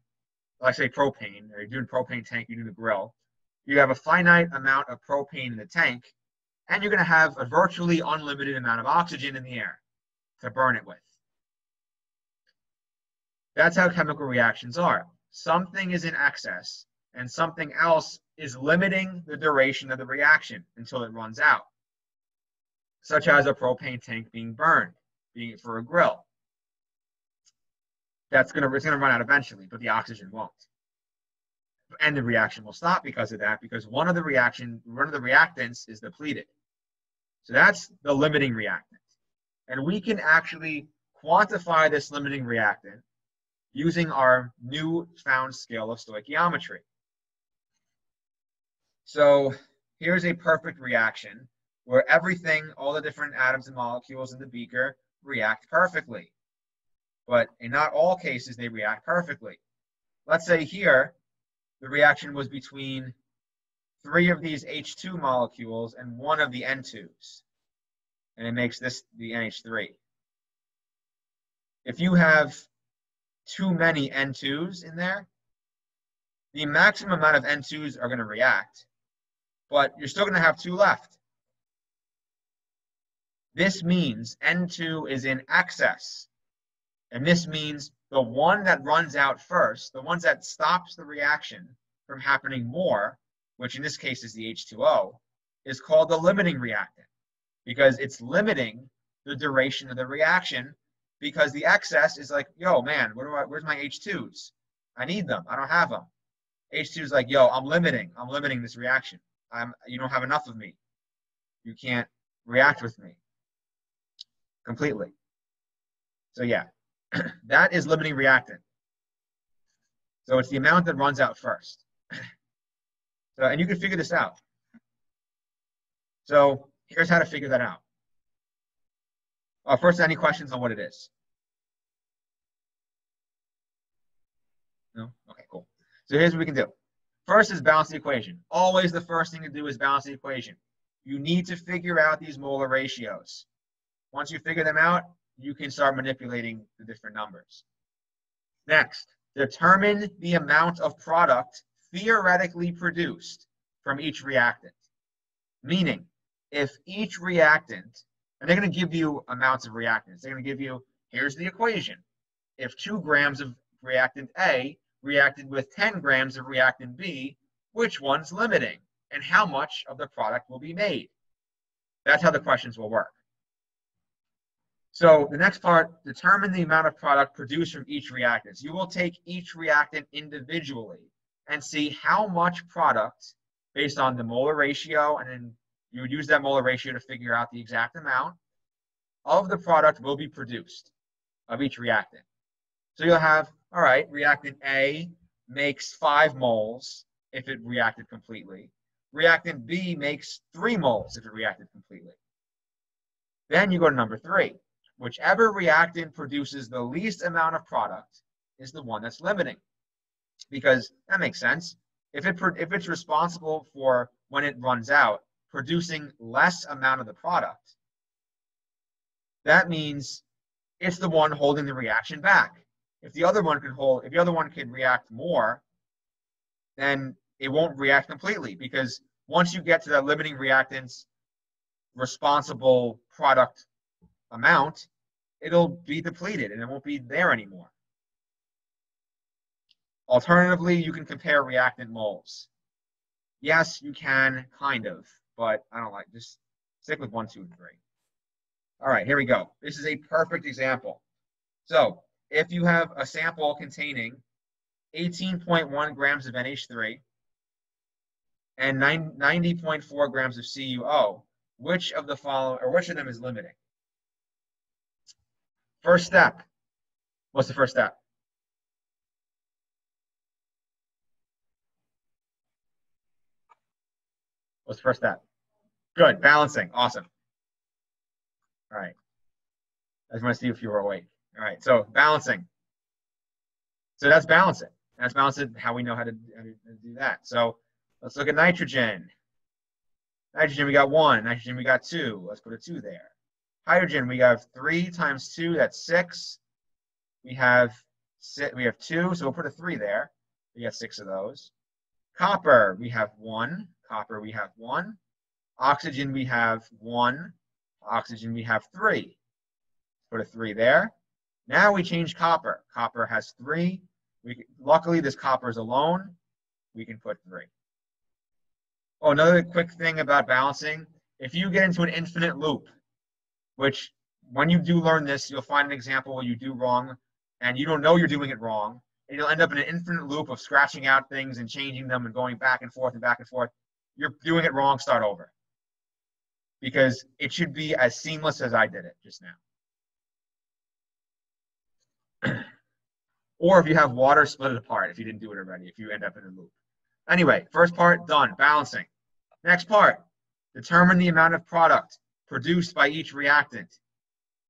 like say propane, or you're doing propane tank, you're doing a grill. You have a finite amount of propane in the tank, and you're going to have a virtually unlimited amount of oxygen in the air to burn it with. That's how chemical reactions are. Something is in excess, and something else is limiting the duration of the reaction until it runs out, such as a propane tank being burned, being for a grill. It's going to run out eventually, but the oxygen won't. And the reaction will stop because of that, because one of the reactants is depleted. So that's the limiting reactant. And we can actually quantify this limiting reactant using our new found skill of stoichiometry. So here's a perfect reaction where everything, all the different atoms and molecules in the beaker react perfectly. But in not all cases, they react perfectly. Let's say here, the reaction was between 3 of these H2 molecules and 1 of the N2s. And it makes this the NH3. If you have too many N2s in there, the maximum amount of N2s are going to react, but you're still going to have 2 left. This means N2 is in excess. And this means the one that runs out first, the ones that stops the reaction from happening more, which in this case is the H2O, is called the limiting reactant because it's limiting the duration of the reaction, because the excess is like, yo, man, where's my H2s? I need them. I don't have them. H2 is like, yo, I'm limiting this reaction. You don't have enough of me. You can't react with me completely. So yeah, that is limiting reactant. So it's the amount that runs out first. So, and you can figure this out. So here's how to figure that out. First, any questions on what it is? No? Okay, cool. So here's what we can do. First is balance the equation. Always the first thing to do is balance the equation. You need to figure out these molar ratios. Once you figure them out, you can start manipulating the different numbers. Next, determine the amount of product theoretically produced from each reactant. Meaning, if each reactant, and they're going to give you amounts of reactants. They're going to give you, here's the equation. If 2 grams of reactant A reacted with 10 grams of reactant B, which one's limiting? And how much of the product will be made? That's how the questions will work. So the next part, determine the amount of product produced from each reactant. You will take each reactant individually and see how much product, based on the molar ratio, and then you would use that molar ratio to figure out the exact amount of the product will be produced of each reactant. So you'll have, all right, reactant A makes 5 moles if it reacted completely. Reactant B makes 3 moles if it reacted completely. Then you go to number 3. Whichever reactant produces the least amount of product is the one that's limiting. Because that makes sense. If it's responsible for, when it runs out, producing less amount of the product, that means it's the one holding the reaction back. If the other one can react more, then it won't react completely, because once you get to that limiting reactant's responsible product amount, it'll be depleted and it won't be there anymore. Alternatively, you can compare reactant moles. Yes, you can, kind of, but I don't like, just stick with 1, 2, and 3. All right, here we go. This is a perfect example. So if you have a sample containing 18.1 grams of NH3 and 90.4 grams of CuO, which of the following, or which of them is limiting? First step. What's the first step? What's the first step? Good, balancing, awesome. All right, I just want to see if you were awake. All right, so balancing. So that's balancing. That's balancing, how we know how to do that. So let's look at nitrogen. Nitrogen, we got 1. Nitrogen, we got 2. Let's put a 2 there. Hydrogen, we have 3 times 2, that's 6. We have 2, so we'll put a 3 there. We got 6 of those. Copper, we have 1. Copper, we have 1. Oxygen, we have 1. Oxygen, we have 3. Put a 3 there. Now we change copper. Copper has 3. Luckily, this copper is alone. We can put 3. Oh, another quick thing about balancing. If you get into an infinite loop, which when you do learn this, you'll find an example where you do wrong and you don't know you're doing it wrong. And you'll end up in an infinite loop of scratching out things and changing them and going back and forth and back and forth. You're doing it wrong, start over. Because it should be as seamless as I did it just now. Or if you have water, split it apart if you didn't do it already, if you end up in a loop. Anyway, first part done, balancing. Next part, determine the amount of product produced by each reactant.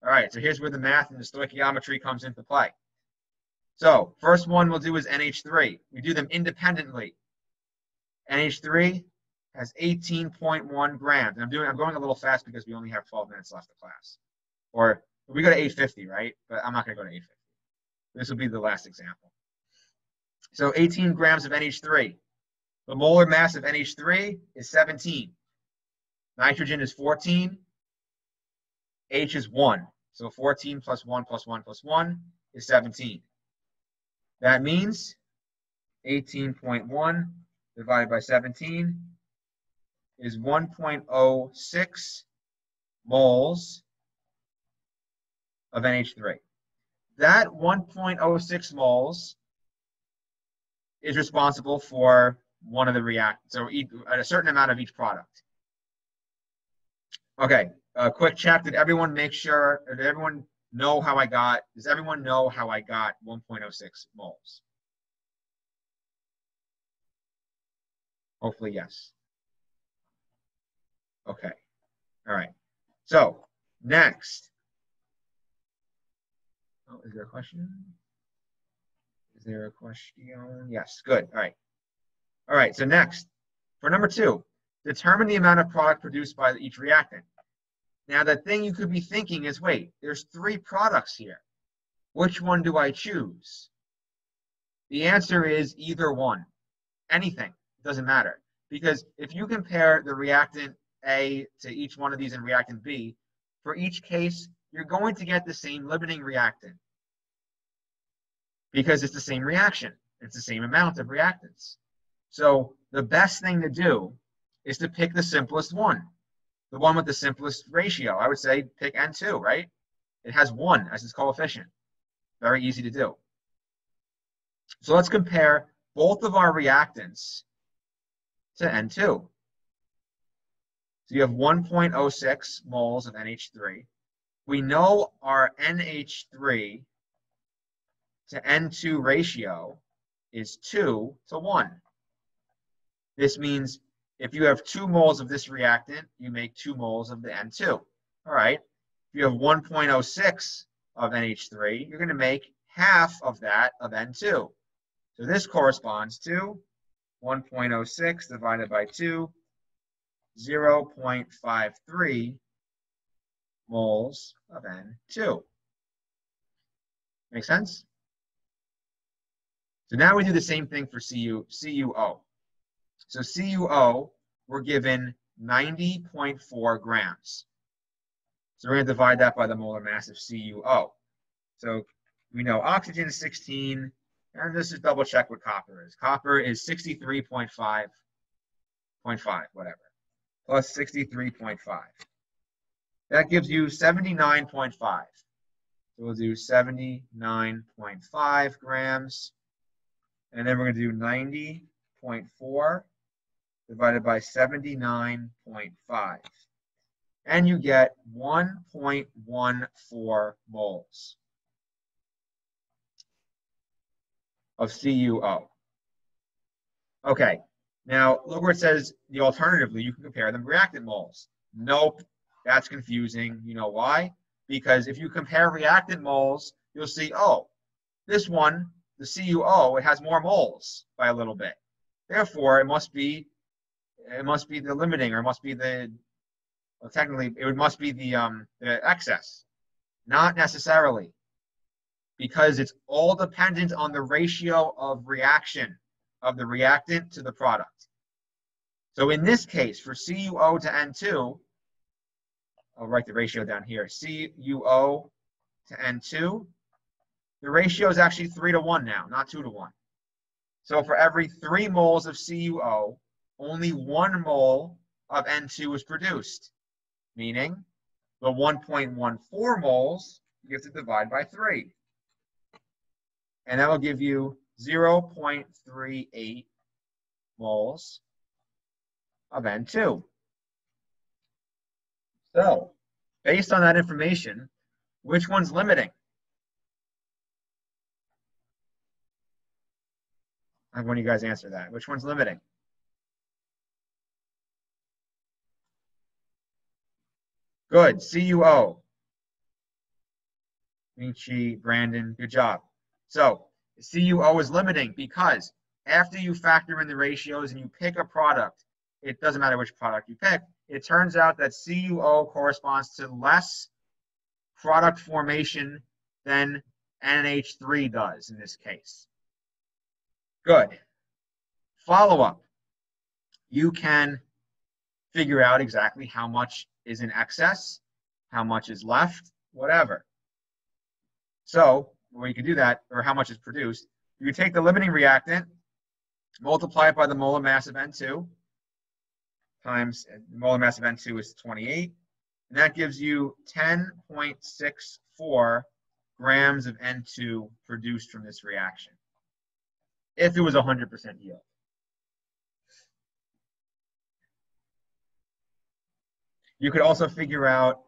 All right, so here's where the math and the stoichiometry comes into play. So first one we'll do is NH3. We do them independently. NH3 has 18.1 grams. And I'm going a little fast because we only have 12 minutes left of class. Or we go to 850, right? But I'm not going to go to 850. This will be the last example. So 18 grams of NH3. The molar mass of NH3 is 17. Nitrogen is 14. H is 1. So 14 plus 1 plus 1 plus 1 is 17. That means 18.1 divided by 17 is 1.06 moles of NH3. That 1.06 moles is responsible for one of the reactants, so a certain amount of each product. Okay, a quick check. Did everyone make sure, or did everyone know how I got, does everyone know how I got 1.06 moles? Hopefully, yes. Okay, all right. So, next. Oh, is there a question? Is there a question? Yes, good, all right. All right, so next, for number 2, determine the amount of product produced by each reactant. Now, the thing you could be thinking is, wait, there's 3 products here. Which one do I choose? The answer is either one. Anything. It doesn't matter. Because if you compare the reactant A to each one of these in reactant B, for each case, you're going to get the same limiting reactant. Because it's the same reaction. It's the same amount of reactants. So the best thing to do is to pick the simplest one. The one with the simplest ratio. I would say pick N2, right? It has 1 as its coefficient. Very easy to do. So let's compare both of our reactants to N2. So you have 1.06 moles of NH3. We know our NH3 to N2 ratio is 2 to 1. This means if you have 2 moles of this reactant, you make 2 moles of the N2. All right. If you have 1.06 of NH3, you're going to make half of that of N2. So this corresponds to 1.06 divided by 2, 0.53 moles of N2. Make sense? So now we do the same thing for CuO. So CuO, we're given 90.4 grams. So we're going to divide that by the molar mass of CuO. So we know oxygen is 16, and let's just double check what copper is. Copper is 63.5. 0.5, whatever, plus 63.5. That gives you 79.5. So we'll do 79.5 grams. And then we're going to do 90.4 divided by 79.5. And you get 1.14 moles of CuO. Okay, now look where it says the alternatively, you can compare them reactant moles. Nope, that's confusing. You know why? Because if you compare reactant moles, you'll see, oh, this one, the CuO, it has more moles by a little bit. Therefore, it must be the limiting, or it must be the, well, technically, it must be the excess. Not necessarily, because it's all dependent on the ratio of reaction of the reactant to the product. So in this case, for CuO to N2, I'll write the ratio down here. CuO to N2, the ratio is actually 3:1 now, not 2:1. So for every 3 moles of CuO, only 1 mole of N2 is produced, meaning the 1.14 moles you have to divide by 3. And that will give you 0.38 moles of N2. So, based on that information, which one's limiting? I have one of you guys answer that. Which one's limiting? Good. CuO. Michi, Brandon, good job. So, CuO is limiting because after you factor in the ratios and you pick a product, it doesn't matter which product you pick, it turns out that CuO corresponds to less product formation than NH3 does in this case. Good. Follow-up. You can figure out exactly how much is in excess, how much is left, whatever. So, where you can do that, or how much is produced, you can take the limiting reactant, multiply it by the molar mass of N2, times the molar mass of N2 is 28, and that gives you 10.64 grams of N2 produced from this reaction, if it was 100% yield. You could also figure out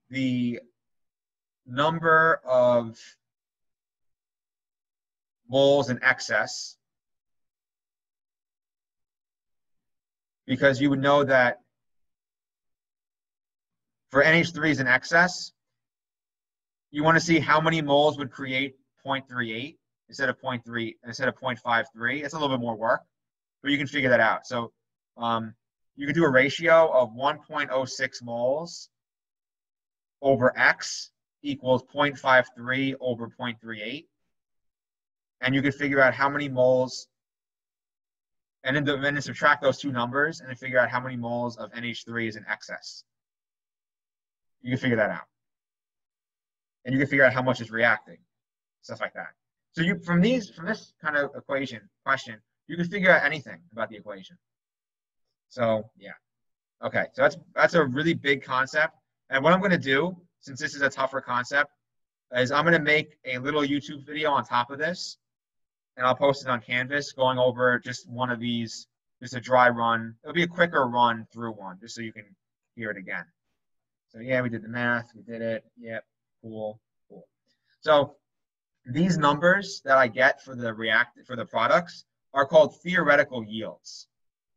the number of moles in excess, because you would know that for NH3s in excess, you want to see how many moles would create 0.38 instead of 0.53. It's a little bit more work, but you can figure that out. So you can do a ratio of 1.06 moles over X equals 0.53 over 0.38. And you can figure out how many moles, and then subtract those two numbers and then figure out how many moles of NH3 is in excess. You can figure that out. And you can figure out how much is reacting, stuff like that. So you from this kind of question, you can figure out anything about the equation. So yeah. Okay, so that's a really big concept. And what I'm going to do, since this is a tougher concept, is I'm going to make a little YouTube video on top of this, and I'll post it on Canvas going over just one of these, just a dry run. It'll be a quicker run through one, just so you can hear it again. So yeah, we did the math, we did it. Yep, cool. So these numbers that I get for the products are called theoretical yields.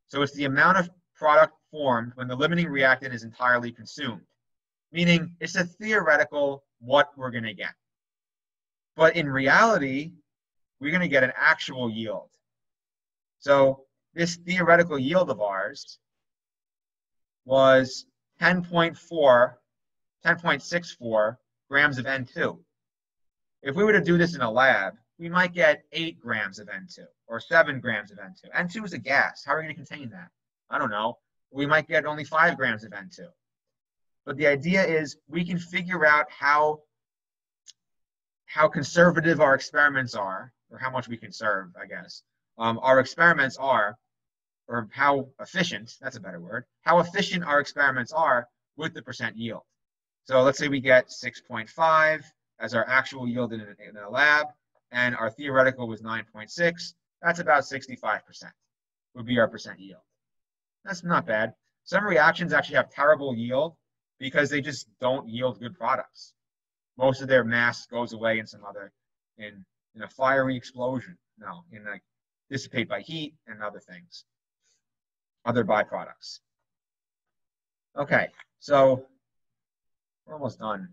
So it's the amount of product formed when the limiting reactant is entirely consumed, meaning it's a theoretical what we're going to get. But in reality, we're going to get an actual yield. So this theoretical yield of ours was 10.64 grams of N2. If we were to do this in a lab, we might get 8 grams of N2 or 7 grams of N2. N2 is a gas. How are we going to contain that? I don't know. We might get only 5 grams of N2. But the idea is we can figure out how conservative our experiments are, or how much we conserve, I guess. Our experiments are or how efficient, that's a better word, how efficient our experiments are with the percent yield. So let's say we get 6.5 as our actual yield in a lab, and our theoretical was 9.6. That's about 65% would be our percent yield. That's not bad. Some reactions actually have terrible yield because they just don't yield good products. Most of their mass goes away in some other, in a fiery explosion. No, in like dissipate by heat and other things, other byproducts. Okay, so we're almost done.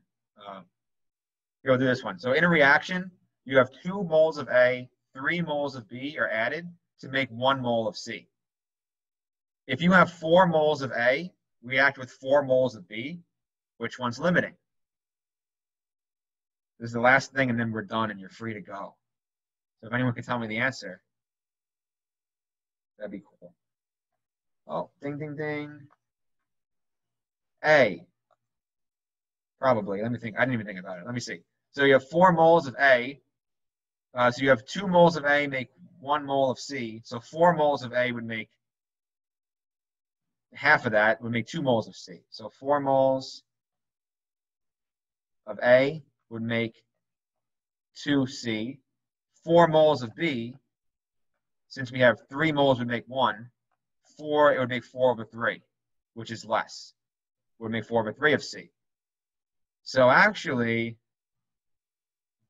Here, we'll do this one. So in a reaction, you have 2 moles of A, 3 moles of B are added to make 1 mole of C. If you have 4 moles of A react with 4 moles of B, which one's limiting? This is the last thing, and then we're done, and you're free to go. So if anyone can tell me the answer, that'd be cool. Oh, ding, ding, ding. A. Probably. Let me think. I didn't even think about it. Let me see. So you have 4 moles of A. So you have 2 moles of A make 1 mole of C. So 4 moles of A would make half of that, would make 2 moles of C. So 4 moles of A would make 2C. 4 moles of B, since we have 3 moles would make 1. 4, it would make 4 over 3, which is less. It would make 4 over 3 of C. So actually,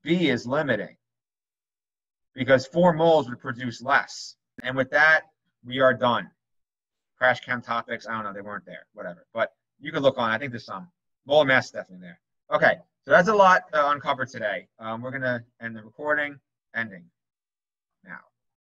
B is limiting because 4 moles would produce less. And with that, we are done. Crash chem topics, I don't know, they weren't there, whatever. But you can look on, I think there's some. Molar mass is definitely there. Okay, so that's a lot uncovered today. We're going to end the recording, ending now.